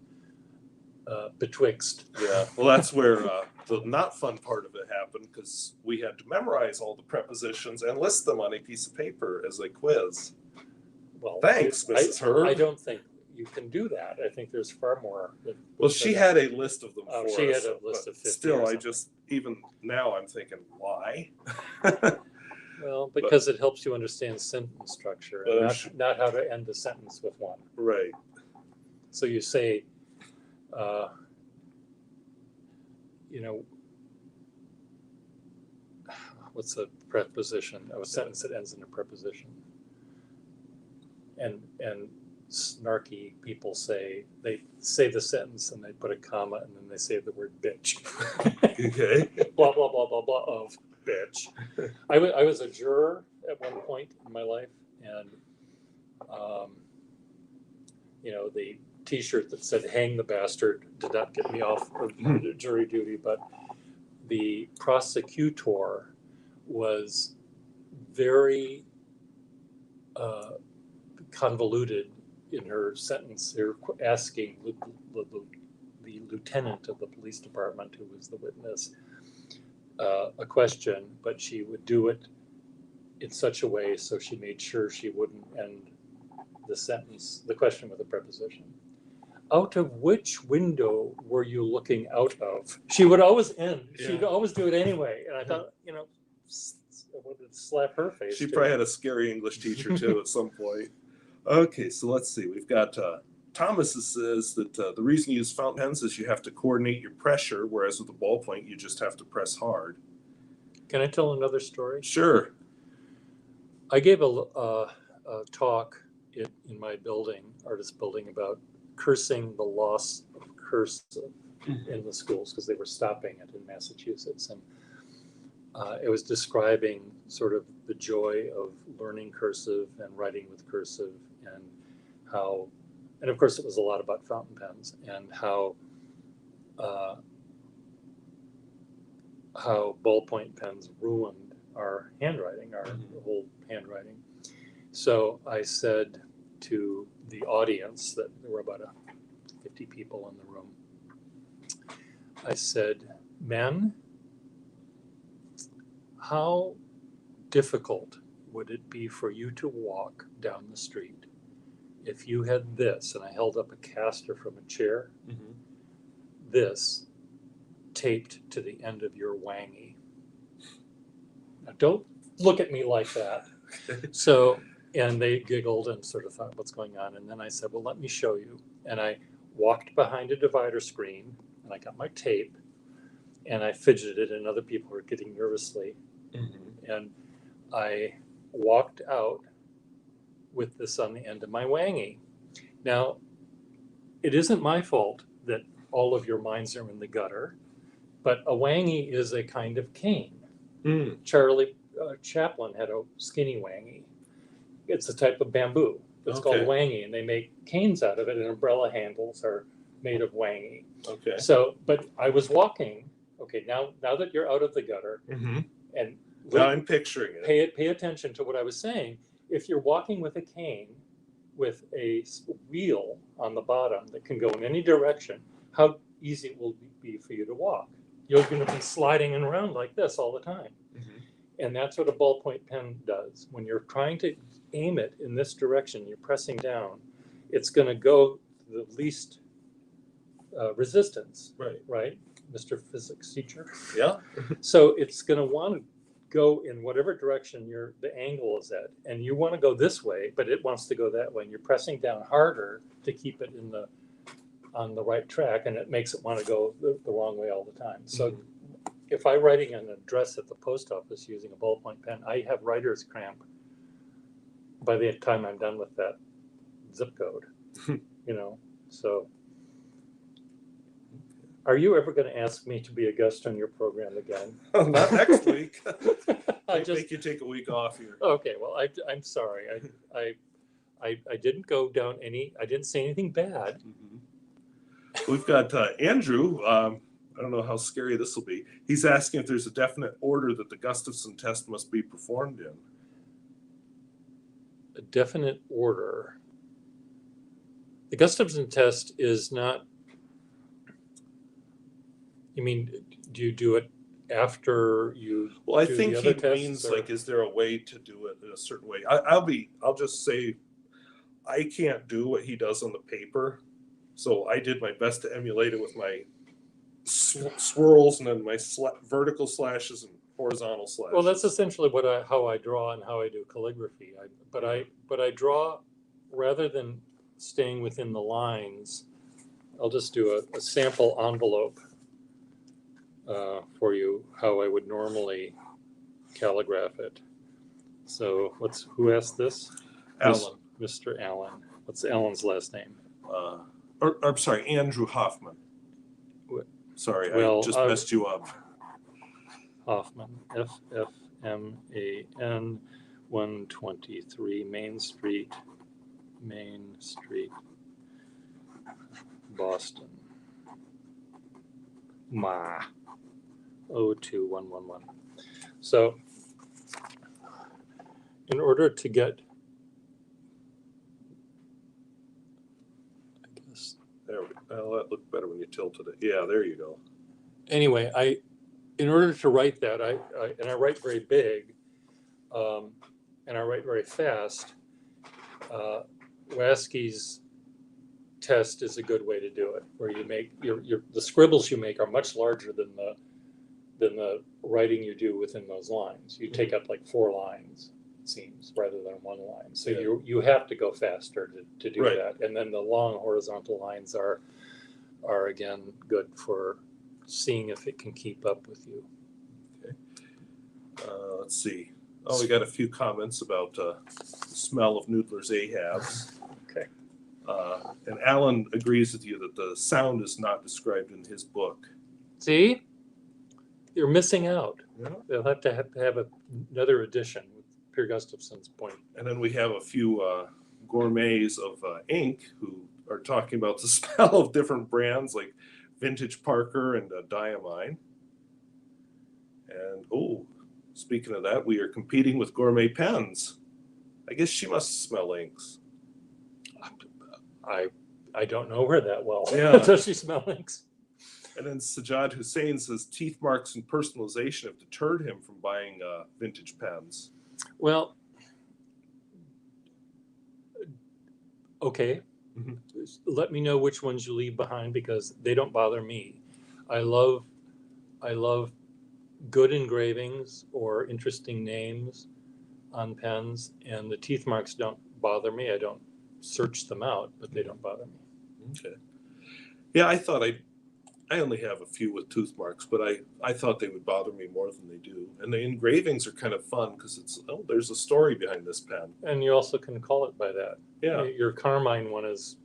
A: betwixt.
B: Yeah, well, that's where the not fun part of it happened, because we had to memorize all the prepositions and list them on a piece of paper as a quiz.
A: Well,
B: thanks, Mrs. Herb.
A: I don't think you can do that. I think there's far more.
B: Well, she had a list of them for us.
A: She had a list of 50.
B: Still, even now I'm thinking, why?
A: Well, because it helps you understand sentence structure, and not how to end a sentence with one.
B: Right.
A: So you say, what's a preposition? A sentence that ends in a preposition. And snarky people they say the sentence and they put a comma and then they say the word bitch.
B: Okay.
A: Blah, blah, blah, blah, blah of bitch. I was a juror at one point in my life, and the t-shirt that said hang the bastard did not get me off of jury duty, but the prosecutor was very convoluted in her sentence. They're asking the lieutenant of the police department, who was the witness, a question, but she would do it in such a way so she made sure she wouldn't end the question with a preposition. Out of which window were you looking out of? She would always end. Yeah. She'd always do it anyway. And I thought, I would slap her face.
B: She probably had a scary English teacher too at some point. Okay, so let's see. We've got Thomas says that the reason you use fountain pens is you have to coordinate your pressure, whereas with a ballpoint, you just have to press hard.
A: Can I tell another story?
B: Sure.
A: I gave a talk in my artist building, about cursing, the loss of cursive in the schools, because they were stopping it in Massachusetts. And it was describing sort of the joy of learning cursive and writing with cursive, and how, and of course it was a lot about fountain pens, and how ballpoint pens ruined our handwriting, our whole handwriting. So I said to the audience, that there were about 50 people in the room, I said, men, how difficult would it be for you to walk down the street if you had this, and I held up a caster from a chair, this taped to the end of your wangy? Now, don't look at me like that. So And they giggled and sort of thought, what's going on? And then I said, well, let me show you. And I walked behind a divider screen and I got my tape and I fidgeted and other people were getting nervously.
B: Mm-hmm.
A: And I walked out with this on the end of my wangy. Now, it isn't my fault that all of your minds are in the gutter, but a wangy is a kind of cane.
B: Mm.
A: Charlie Chaplin had a skinny wangy. It's a type of bamboo. It's called
B: Okay.
A: wangy, and they make canes out of it, and umbrella handles are made of wangy.
B: Okay.
A: So, but I was walking. Okay, now that you're out of the gutter,
B: Mm-hmm.
A: and
B: Now I'm picturing it.
A: pay attention to what I was saying. If you're walking with a cane with a wheel on the bottom that can go in any direction, how easy it will be for you to walk. You're going to be sliding around like this all the time.
B: Mm-hmm.
A: And that's what a ballpoint pen does. When you're trying to aim it in this direction, you're pressing down, it's going to go the least resistance, right, Mr. Physics teacher?
B: Yeah.
A: So it's going to want to go in whatever direction the angle is at, and you want to go this way, but it wants to go that way, and you're pressing down harder to keep it on the right track, and it makes it want to go the wrong way all the time. So if I'm writing an address at the post office using a ballpoint pen, I have writer's cramp by the time I'm done with that zip code, so. Are you ever going to ask me to be a guest on your program again?
B: Not next week.
A: I
B: I'll
A: just
B: make you take a week off here.
A: okay. Well, I'm sorry. I didn't go down I didn't say anything bad.
B: Mm-hmm. We've got Andrew. I don't know how scary this will be. He's asking if there's a definite order that the Gustafson test must be performed in.
A: A definite order. The Gustafson test is not. You mean, do you do it after you?
B: Well, I
A: do
B: think
A: the
B: he
A: other tests,
B: means
A: or?
B: like, is there a way to do it in a certain way? I'll just say, I can't do what he does on the paper, so I did my best to emulate it with my swirls and then my vertical slashes and horizontal slashes.
A: Well, that's essentially how I draw and how I do calligraphy. But I draw rather than staying within the lines. I'll just do a sample envelope for you, how I would normally calligraph it. So who asked this?
B: Alan.
A: Mr. Allen. What's Allen's last name?
B: I'm sorry, Andrew Hoffman. Sorry,
A: Well,
B: I just messed you up.
A: Hoffman, F-F-M-A-N, 123 Main Street, Boston. Ma. 02111. So, in order to get, I guess.
B: There we go. That looked better when you tilted it. Yeah, there you go.
A: Anyway, in order to write that, I write very big, and I write very fast. Waski's test is a good way to do it, where you make the scribbles you make are much larger than the writing you do within those lines. You take up like 4 lines, it seems, rather than 1 line. So
B: Yeah.
A: you have to go faster to do
B: Right.
A: that. And then the long horizontal lines are again good for seeing if it can keep up with you.
B: Okay. Let's see. Oh, we got a few comments about the smell of Noodler's Ahabs.
A: Okay.
B: And Alan agrees with you that the sound is not described in his book.
A: See? You're missing out.
B: Yeah.
A: They'll have to have another edition with Pier Gustafson's point.
B: And then we have a few gourmets of ink who are talking about the smell of different brands like Vintage Parker and Diamine. And speaking of that, we are competing with gourmet pens. I guess she must smell inks.
A: I don't know her that well.
B: Yeah.
A: Does she smell inks?
B: And then Sajjad Hussein says teeth marks and personalization have deterred him from buying vintage pens.
A: Well, okay.
B: Mm-hmm.
A: Let me know which ones you leave behind because they don't bother me. I love good engravings or interesting names. on pens, and the teeth marks don't bother me. I don't search them out, but they don't bother me.
B: Okay. Yeah, I only have a few with tooth marks, but I thought they would bother me more than they do. And the engravings are kind of fun because there's a story behind this pen.
A: And you also can call it by that.
B: Yeah.
A: Your Carmine one is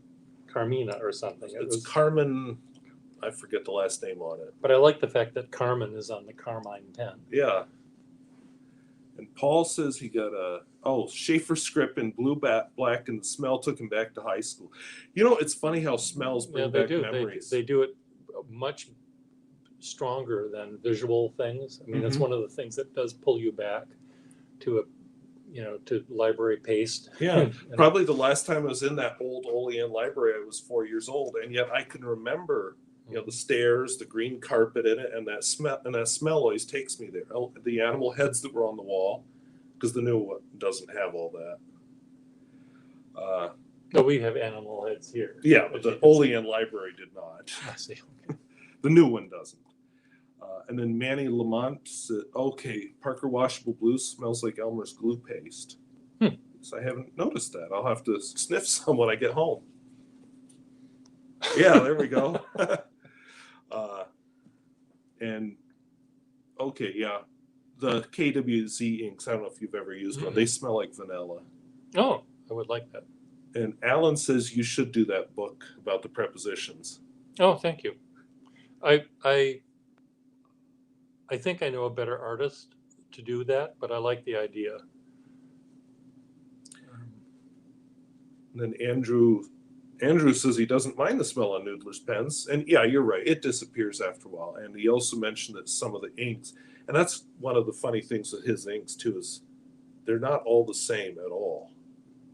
A: Carmina or something.
B: It's Carmen, I forget the last name on it.
A: But I like the fact that Carmen is on the Carmine pen.
B: Yeah. And Paul says he got Schaefer script in blue black, and the smell took him back to high school. You know, it's funny how smells bring back memories.
A: They do it much stronger than visual things. I mean, that's one of the things that does pull you back to to library paste.
B: Yeah, probably the last time I was in that old Olean library, I was 4 years old, and yet I can remember, the stairs, the green carpet in it, and that smell always takes me there. The animal heads that were on the wall, because the new one doesn't have all that.
A: No, we have animal heads here.
B: Yeah, but the Olean library did not.
A: I see. Okay.
B: The new one doesn't. And then Manny Lamont said, okay, Parker Washable Blue smells like Elmer's glue paste. So I haven't noticed that. I'll have to sniff some when I get home. Yeah, there we go. And okay, yeah. The KWZ inks, I don't know if you've ever used one. They smell like vanilla.
A: Oh, I would like that.
B: And Alan says you should do that book about the prepositions.
A: Oh, thank you. I think I know a better artist to do that, but I like the idea.
B: And then Andrew says he doesn't mind the smell on Noodler's pens. And yeah, you're right. It disappears after a while. And he also mentioned that some of the inks, and that's one of the funny things with his inks too, is they're not all the same at all.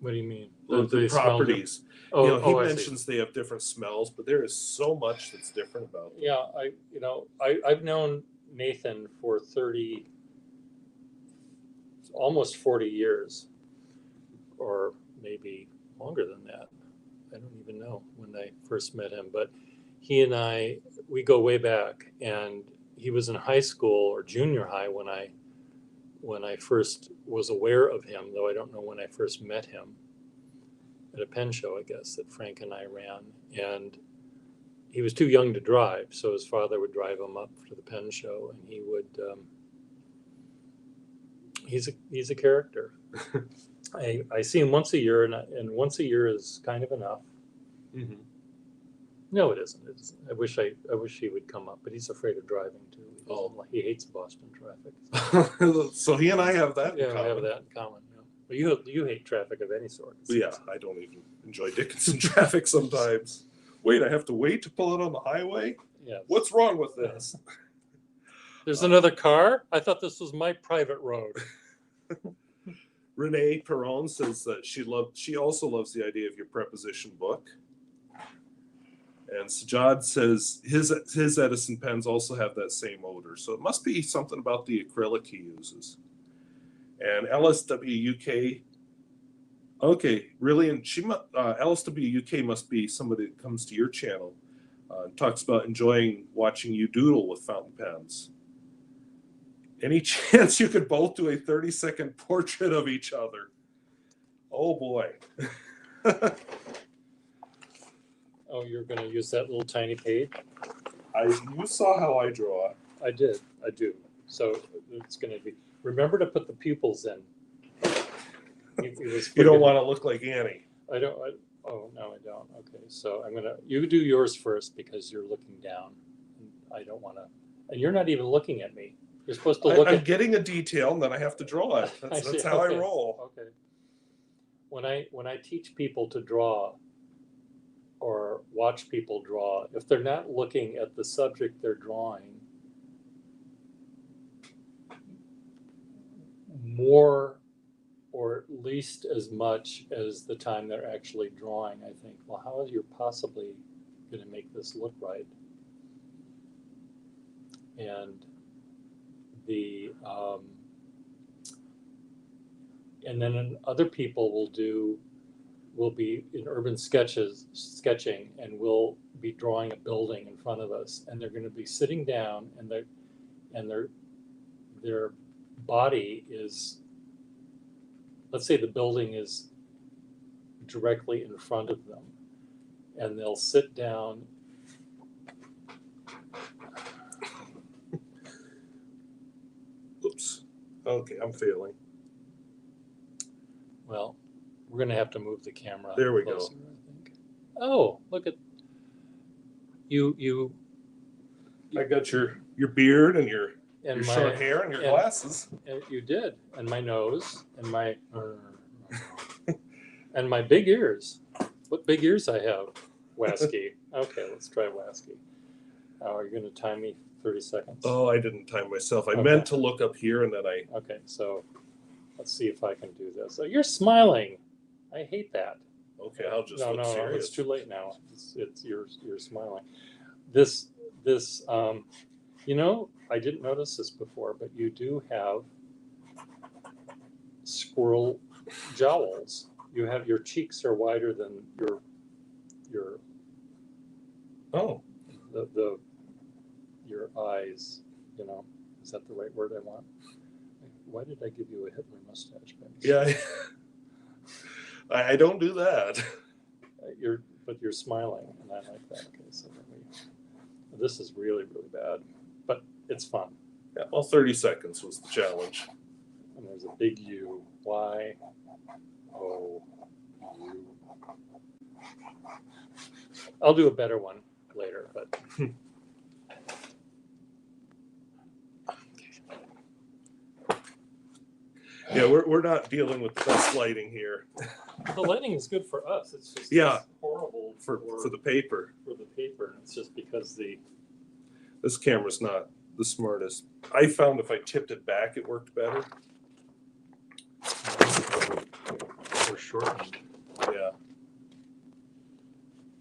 A: What do you mean?
B: The properties.
A: Oh,
B: he
A: I
B: mentions
A: see.
B: they have different smells, but there is so much that's different about them.
A: Yeah, I've known Nathan for almost 40 years, or maybe longer than that. I don't even know when I first met him, but he and we go way back, and he was in high school or junior high when I first was aware of him, though I don't know when I first met him, at a pen show, I guess, that Frank and I ran. And he was too young to drive, so his father would drive him up to the pen show, and he would, he's a character. I see him once a year, and once a year is kind of enough.
B: Mm-hmm.
A: No, it isn't. I wish he would come up, but he's afraid of driving too. He hates Boston traffic.
B: So he and I have that in
A: Yeah,
B: common.
A: we have that in common. Yeah. But you hate traffic of any sort.
B: Yeah, I don't even enjoy Dickinson traffic sometimes. Wait, I have to wait to pull it on the highway?
A: Yeah.
B: What's wrong with this?
A: There's another car? I thought this was my private road.
B: Renee Perron says that she also loves the idea of your preposition book. And Sajad says his Edison pens also have that same odor. So it must be something about the acrylic he uses. And LSWUK, okay, really, and LSWUK must be somebody that comes to your channel and talks about enjoying watching you doodle with fountain pens. Any chance you could both do a 30-second portrait of each other? Oh boy.
A: Oh, you're going to use that little tiny page?
B: You saw how I draw.
A: I did. I do. So it's going to be. Remember to put the pupils in.
B: You don't want to look like Annie.
A: I don't. Oh no, I don't. Okay, so you do yours first because you're looking down. I don't want to. And you're not even looking at me. You're supposed to look.
B: I'm getting a detail, and then I have to draw it. That's how I roll.
A: Okay. When I teach people to draw, or watch people draw, if they're not looking at the subject they're drawing, more or at least as much as the time they're actually drawing, I think, well, how are you possibly going to make this look right? And and then other people will be in urban sketching, and will be drawing a building in front of us, and they're going to be sitting down, and their body is let's say the building is directly in front of them, and they'll sit down.
B: Oops. Okay, I'm failing.
A: Well, we're going to have to move the camera.
B: There we go.
A: closer, I think. Oh, look at you.
B: I got your beard and your
A: And
B: short hair and your
A: and-
B: glasses.
A: You did, and my nose, and my and my big ears. What big ears I have, Waski. Okay, let's try Waski. Are you going to time me 30 seconds?
B: Oh, I didn't time myself. I
A: Okay.
B: meant to look up here and then I.
A: Okay, so let's see if I can do this. Oh, you're smiling. I hate that.
B: Okay, I'll just
A: No,
B: look
A: no,
B: serious.
A: it's too late now. It's you're smiling. This you know, I didn't notice this before, but you do have squirrel jowls. You have your cheeks are wider than your
B: Oh,
A: your eyes. You know, is that the right word I want? Why did I give you a Hitler mustache? Ben?
B: yeah. I don't do that.
A: But you're smiling, and I like that. Okay, so this is really bad, but it's fun.
B: Yeah, well, 30 seconds was the challenge.
A: And there's a big U. Y O U. I'll do a better one later, but
B: Yeah, we're not dealing with the best lighting here
A: the lighting is good for us. It's just
B: Yeah.
A: it's horrible
B: for the paper.
A: for the paper. It's just because
B: This camera's not the smartest. I found if I tipped it back, it worked better.
A: we're shortened.
B: Yeah.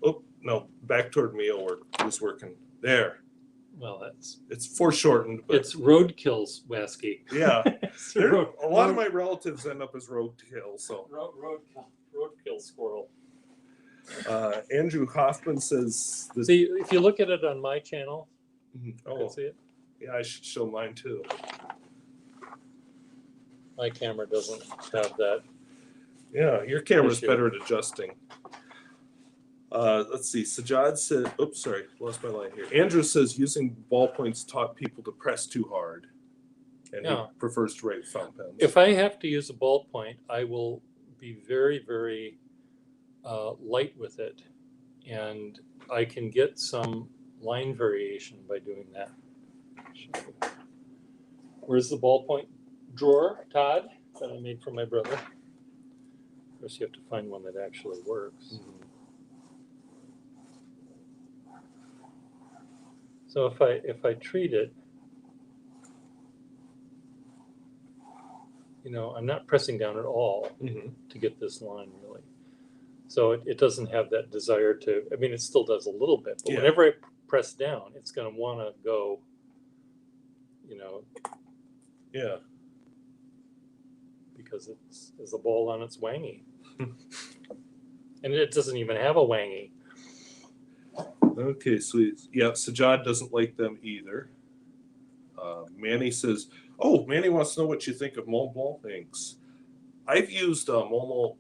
B: Oh, no, back toward me was working. There.
A: Well,
B: It's foreshortened, but
A: it's roadkills, Waski.
B: yeah.
A: It's a road,
B: A lot of my relatives end up as roadkill, so.
A: roadkill squirrel.
B: Andrew Hoffman says this.
A: See, if you look at it on my channel, you can
B: Oh,
A: see it.
B: yeah, I should show mine too.
A: My camera doesn't have that.
B: Yeah, your camera's
A: Issue.
B: better at adjusting. Let's see. Sajad said, oops, sorry, lost my line here. Andrew says using ballpoints taught people to press too hard. And
A: Yeah.
B: he prefers to write with fountain pens.
A: If I have to use a ballpoint, I will be very light with it, and I can get some line variation by doing that. Where's the ballpoint drawer, Todd, that I made for my brother? Of course, you have to find one that actually works.
B: Mhm.
A: So if I treat it, you know, I'm not pressing down at all
B: Mhm.
A: to get this line really. So it doesn't have that desire to, I mean, it still does a little bit, but
B: Yeah.
A: whenever I press down, it's going to want to go, you know,
B: Yeah.
A: because it's a ball on its wangy. And it doesn't even have a wangy.
B: Okay, sweet. Yeah, Sajad doesn't like them either. Manny says, oh, Manny wants to know what you think of Mont Blanc inks. I've used Mont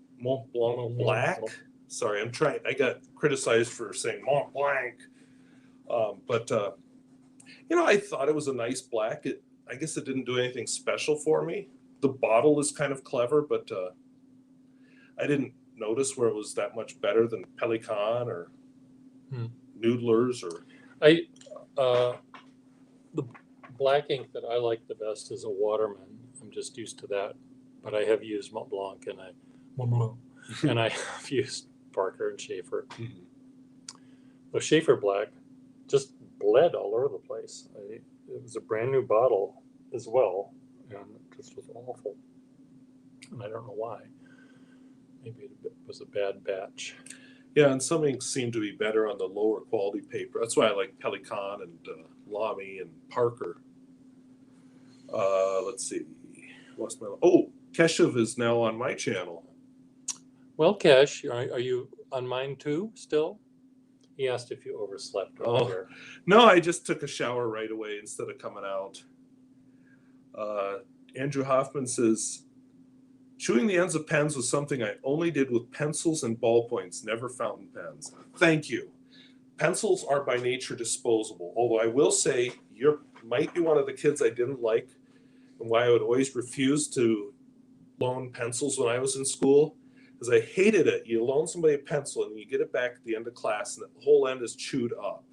B: Blanc Black. Sorry, I got criticized for saying Mont Blanc. But you know, I thought it was a nice black. I guess it didn't do anything special for me. The bottle is kind of clever, but I didn't notice where it was that much better than Pelican or Noodlers or.
A: The black ink that I like the best is a Waterman. I'm just used to that, but I have used Mont Blanc and I have used Parker and Schaefer.
B: Mhm.
A: The Schaefer black just bled all over the place. It was a brand new bottle as well, and it just was awful. And I don't know why. Maybe it was a bad batch.
B: Yeah, and some inks seem to be better on the lower quality paper. That's why I like Pelican and Lamy and Parker. Let's see. Lost my. Oh, Keshav is now on my channel.
A: Well, Kesh, are you on mine too still? He asked if you overslept earlier.
B: No, I just took a shower right away instead of coming out. Andrew Hoffman says, Chewing the ends of pens was something I only did with pencils and ballpoints, never fountain pens. Thank you. Pencils are by nature disposable, although I will say you might be one of the kids I didn't like and why I would always refuse to loan pencils when I was in school, because I hated it. You loan somebody a pencil and you get it back at the end of class and the whole end is chewed up.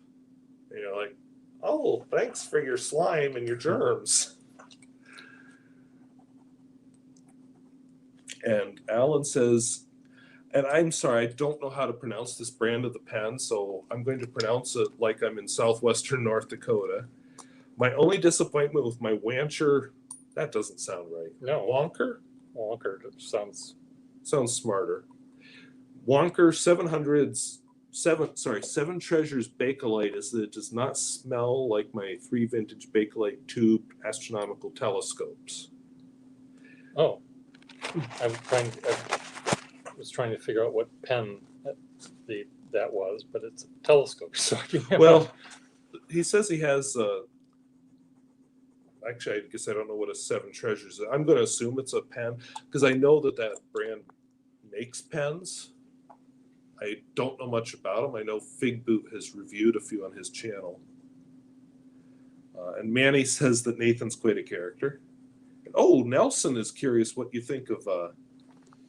B: And you're like, oh, thanks for your slime and your germs. And Alan says, and I'm sorry, I don't know how to pronounce this brand of the pen, so I'm going to pronounce it like I'm in southwestern North Dakota. My only disappointment with my Wancher, that doesn't sound right.
A: No.
B: Wonker?
A: Wonker sounds
B: Smarter. Wonker 7 Treasures Bakelite is that it does not smell like my 3 vintage Bakelite tube astronomical telescopes.
A: Oh, I was trying to figure out what pen that was, but it's a telescope. So
B: Well, he says he has. Actually, I guess I don't know what a 7 Treasures is. I'm going to assume it's a pen because I know that brand makes pens. I don't know much about them. I know Fig Boot has reviewed a few on his channel. And Manny says that Nathan's quite a character. Oh, Nelson is curious what you think of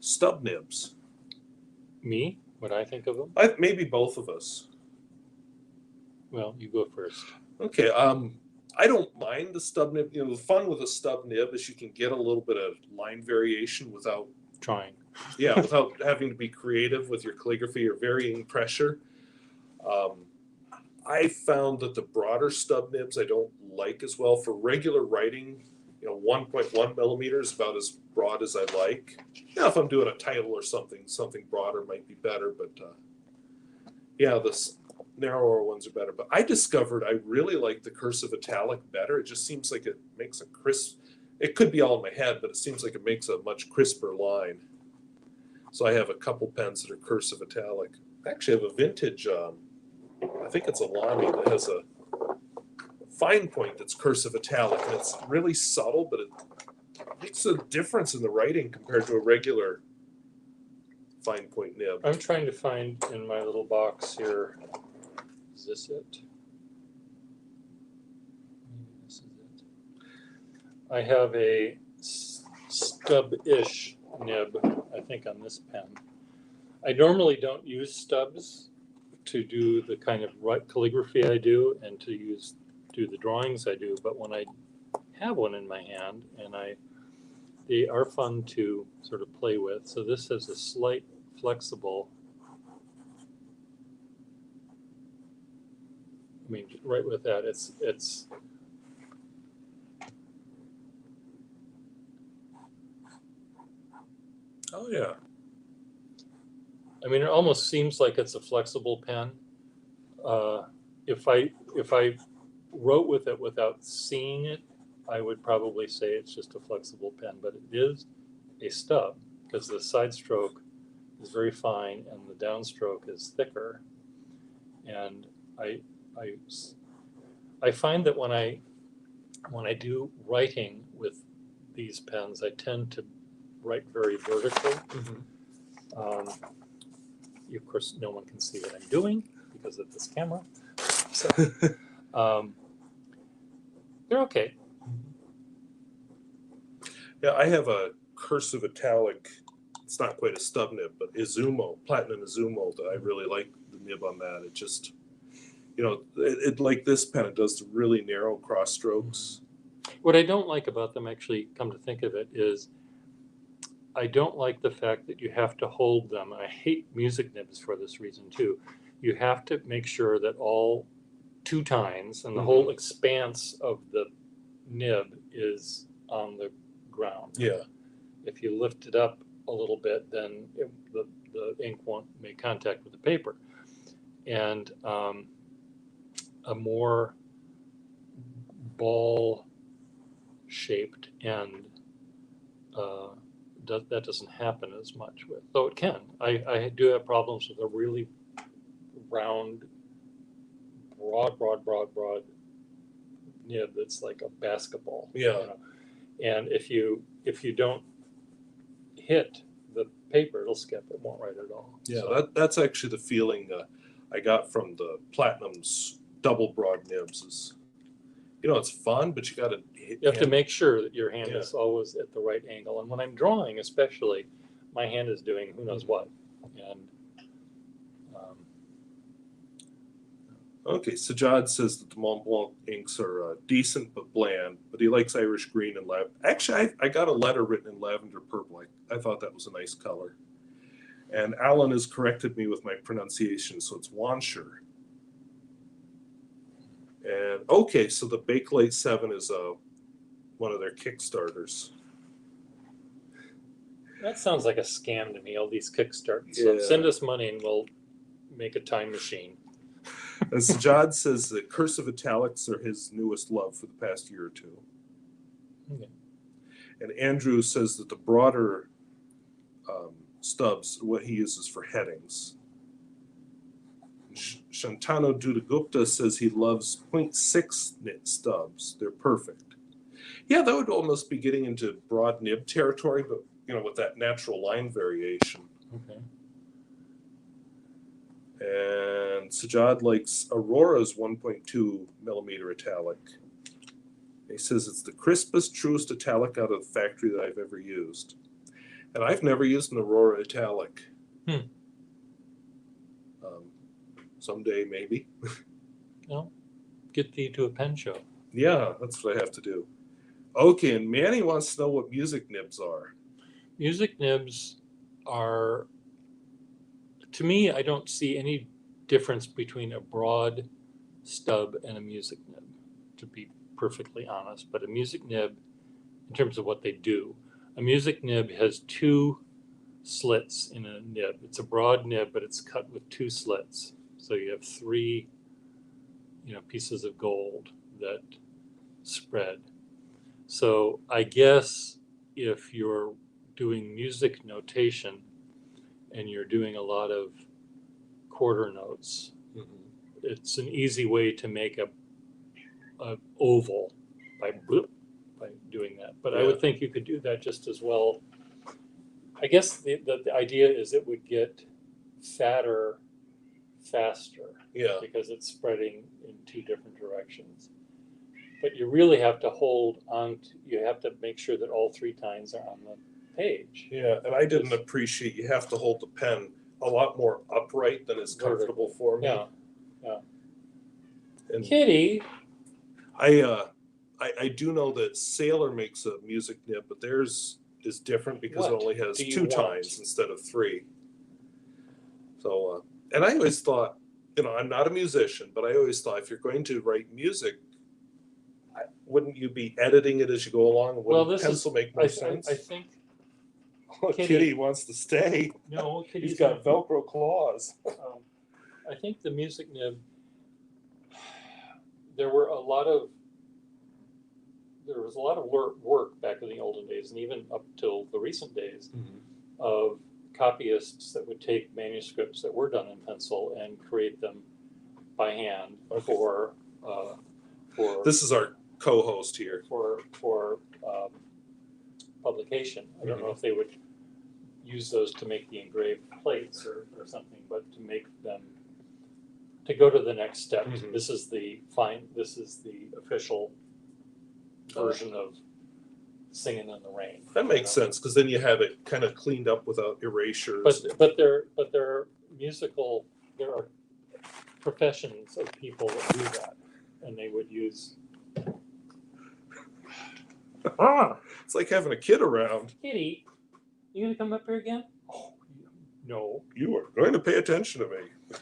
B: stub nibs.
A: me, what I think of them.
B: Maybe both of us.
A: Well, you go first.
B: Okay. I don't mind the stub nib. You know, the fun with a stub nib is you can get a little bit of line variation without
A: Trying.
B: without having to be creative with your calligraphy or varying pressure. I found that the broader stub nibs I don't like as well for regular writing. 1.1 millimeters about as broad as I like. Yeah, if I'm doing a title or something broader might be better. But the narrower ones are better. But I discovered I really like the cursive italic better. It just seems like it makes a crisp. It could be all in my head, but it seems like it makes a much crisper line. So I have a couple pens that are cursive italic. I actually have a vintage. I think it's a Lamy that has a fine point that's cursive italic, and it's really subtle, but it makes a difference in the writing compared to a regular fine point nib.
A: I'm trying to find in my little box here. Is this it? Maybe this is it. I have a stub-ish nib, I think, on this pen. I normally don't use stubs to do the kind of calligraphy I do and to do the drawings I do, but when I have one in my hand and they are fun to sort of play with. So this has a slight flexible, I mean, right with that, it's
B: Oh yeah.
A: I mean, it almost seems like it's a flexible pen. If I wrote with it without seeing it, I would probably say it's just a flexible pen, but it is a stub because the side stroke is very fine and the downstroke is thicker. And I find that when I do writing with these pens, I tend to write very vertically.
B: Mm-hmm.
A: Of course, no one can see what I'm doing because of this camera. So they're okay.
B: Yeah, I have a cursive italic. It's not quite a stub nib, but Izumo, Platinum Izumo, that I really like the nib on that. It just, it like this pen, it does the really narrow cross strokes.
A: What I don't like about them, actually, come to think of it, is I don't like the fact that you have to hold them. I hate music nibs for this reason too. You have to make sure that all 2 tines and the whole expanse of the nib is on the ground.
B: Yeah.
A: If you lift it up a little bit, then the ink won't make contact with the paper. And a more ball-shaped end, that doesn't happen as much with, though it can. I do have problems with a really round, broad nib that's like a basketball.
B: Yeah.
A: And if you don't hit the paper, it'll skip. It won't write at all.
B: Yeah,
A: So,
B: that's actually the feeling I got from the Platinum's double broad nibs. Is, it's fun, but you got to hit.
A: you have to make sure that your hand
B: Yeah.
A: is always at the right angle. And when I'm drawing, especially, my hand is doing who knows what. And
B: Okay, Sajad says that the Mont Blanc inks are decent but bland, but he likes Irish green and lavender. Actually, I got a letter written in lavender purple. I thought that was a nice color. And Alan has corrected me with my pronunciation, so it's Wanshire. And okay, so the Bakelite 7 is one of their Kickstarters.
A: that sounds like a scam to me, all these Kickstarters.
B: Yeah.
A: So send us money and we'll make a time machine.
B: And Sajad says that cursive italics are his newest love for the past year or two.
A: Okay.
B: And Andrew says that the broader stubs are what he uses for headings. Shantanu Dudagupta says he loves 0.6 knit stubs. They're perfect. Yeah, that would almost be getting into broad nib territory, but with that natural line variation.
A: Okay.
B: And Sajad likes Aurora's 1.2 millimeter italic. He says it's the crispest, truest italic out of the factory that I've ever used. And I've never used an Aurora italic. Someday, maybe.
A: No, get thee to a pen show.
B: Yeah, that's what I have to do. Okay, and Manny wants to know what music nibs are.
A: Music nibs are, to me, I don't see any difference between a broad stub and a music nib, to be perfectly honest. But a music nib, in terms of what they do, a music nib has two slits in a nib. It's a broad nib, but it's cut with two slits. So you have three, pieces of gold that spread. So I guess if you're doing music notation and you're doing a lot of quarter notes, it's an easy way to make a oval by doing that. But I would think you could do that just as well. I guess the idea is it would get fatter faster because it's spreading in two different directions. But you really have to you have to make sure that all three tines are on the page.
B: Yeah, and I didn't appreciate you have to hold the pen a lot more upright than is comfortable for me.
A: Yeah.
B: And
A: Kitty.
B: I do know that Sailor makes a music nib, but theirs is different because it only has two tines instead of three. So, and I always thought, I'm not a musician, but I always thought if you're going to write music, wouldn't you be editing it as you go along? Wouldn't pencil make more sense?
A: I think.
B: Kitty wants to stay.
A: No, Kitty's
B: He's got Velcro claws.
A: I think the music nib. There was a lot of work back in the olden days, and even up till the recent days, of copyists that would take manuscripts that were done in pencil and create them by hand for.
B: This is our co-host here
A: for publication. I don't know if they would use those to make the engraved plates or something, but to make them to go to the next step. This is the official version of Singing in the Rain.
B: That makes sense because then you have it kind of cleaned up without erasures.
A: But there are professions of people that do that, and they would use.
B: It's like having a kid around.
A: Kitty, you gonna come up here again? Oh, no.
B: You are going to pay attention to me.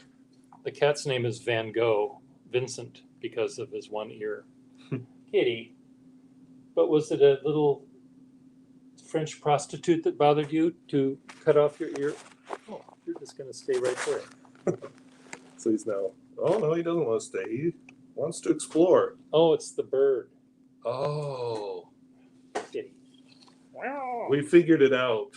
A: The cat's name is Van Gogh, Vincent, because of his one ear. Kitty, but was it a little French prostitute that bothered you to cut off your ear? Oh, you're just gonna stay right there.
B: So he's now. Oh no, he doesn't want to stay. He wants to explore.
A: Oh, it's the bird.
B: Oh.
A: Kitty.
B: We figured it out.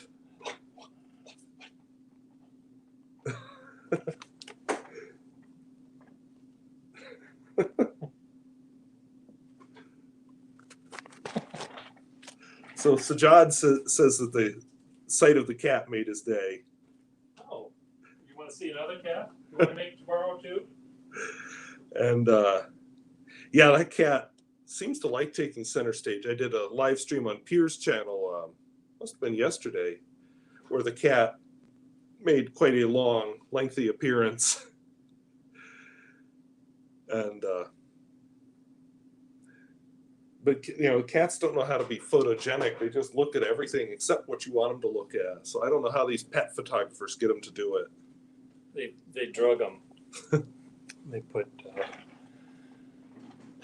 B: So Sajad says that sight of the cat made his day.
A: Oh, you want to see another cat? You want to make tomorrow too?
B: And yeah, that cat seems to like taking center stage. I did a live stream on Pier's channel, must have been yesterday, where the cat made quite a long, lengthy appearance. And but cats don't know how to be photogenic. They just look at everything except what you want them to look at. So I don't know how these pet photographers get them to do it.
A: They drug them. They put.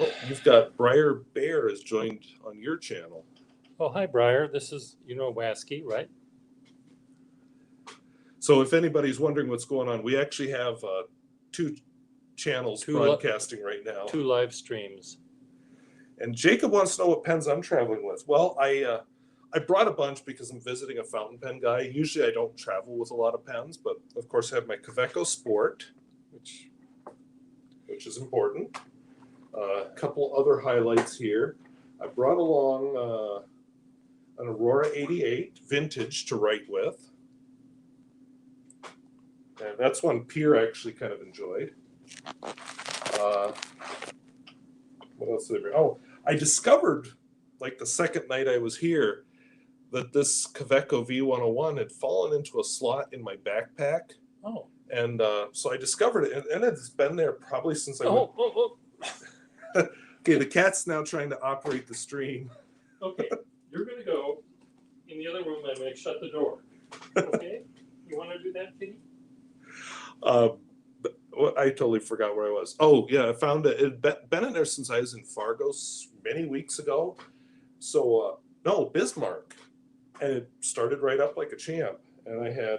B: Oh, you've got Briar Bear has joined on your channel.
A: Oh, hi, Briar. This is Waski, right?
B: So if anybody's wondering what's going on, we actually have two channels broadcasting right now.
A: 2 live streams.
B: And Jacob wants to know what pens I'm traveling with. Well, I brought a bunch because I'm visiting a fountain pen guy. Usually I don't travel with a lot of pens, but of course I have my Kaweco Sport, which is important. A couple other highlights here. I brought along an Aurora 88 vintage to write with. And that's one Pier actually kind of enjoyed. What else did I bring? Oh, I discovered, like the second night I was here, that this Kaweco V101 had fallen into a slot in my backpack.
A: Oh.
B: And so I discovered it, and it's been there probably since I went. Okay, the cat's now trying to operate the stream.
A: Okay, you're going to go in the other room and I'm going to shut the door. Okay? You want to do that, Kitty?
B: I totally forgot where I was. Oh, yeah, I found it. It had been in there since I was in Fargo many weeks ago. So, no, Bismarck. And it started right up like a champ. And I had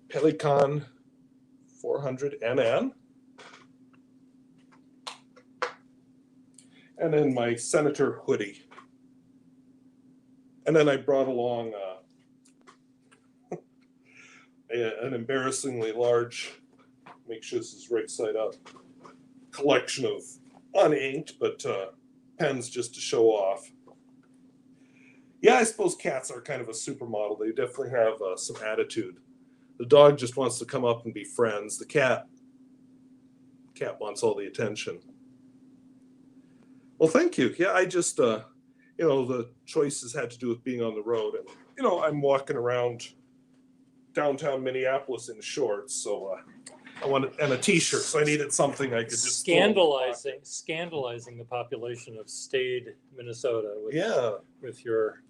B: Pelican 400 NN. And then my Senator hoodie. And then I brought along an embarrassingly large, make sure this is right side up, collection of uninked, but pens just to show off. Yeah, I suppose cats are kind of a supermodel. They definitely have some attitude. The dog just wants to come up and be friends. The cat wants all the attention. Well, thank you. Yeah, I just, the choices had to do with being on the road. And, I'm walking around downtown Minneapolis in shorts, so I wanted, and a t-shirt, so I needed something I could just
A: scandalizing the population of Stade, Minnesota with your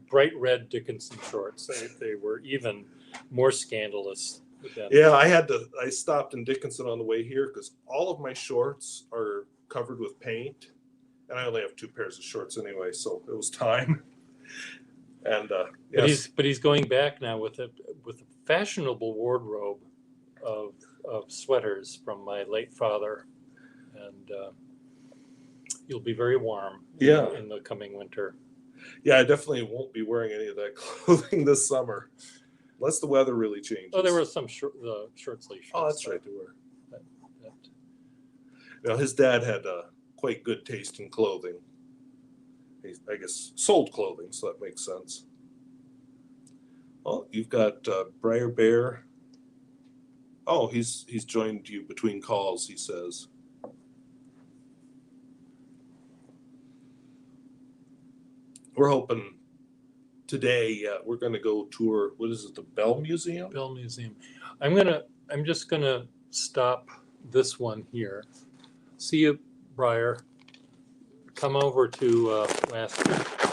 A: bright red Dickinson shorts. They were even more scandalous.
B: Yeah, I stopped in Dickinson on the way here because all of my shorts are covered with paint, and I only have 2 pairs of shorts anyway, so it was time. And
A: but he's going back now with a fashionable wardrobe of sweaters from my late father, and you'll be very warm in the coming winter.
B: Yeah, I definitely won't be wearing any of that clothing this summer unless the weather really changes.
A: Oh, there were some short sleeve shirts.
B: Oh, that's right, there were. His dad had quite good taste in clothing. He, I guess, sold clothing, so that makes sense. Oh, you've got Briar Bear. Oh, he's joined you between calls, he says. We're hoping today we're going to go tour, what is it, the Bell Museum?
A: Bell Museum. I'm just gonna stop this one here. See you, Briar. Come over to Waski.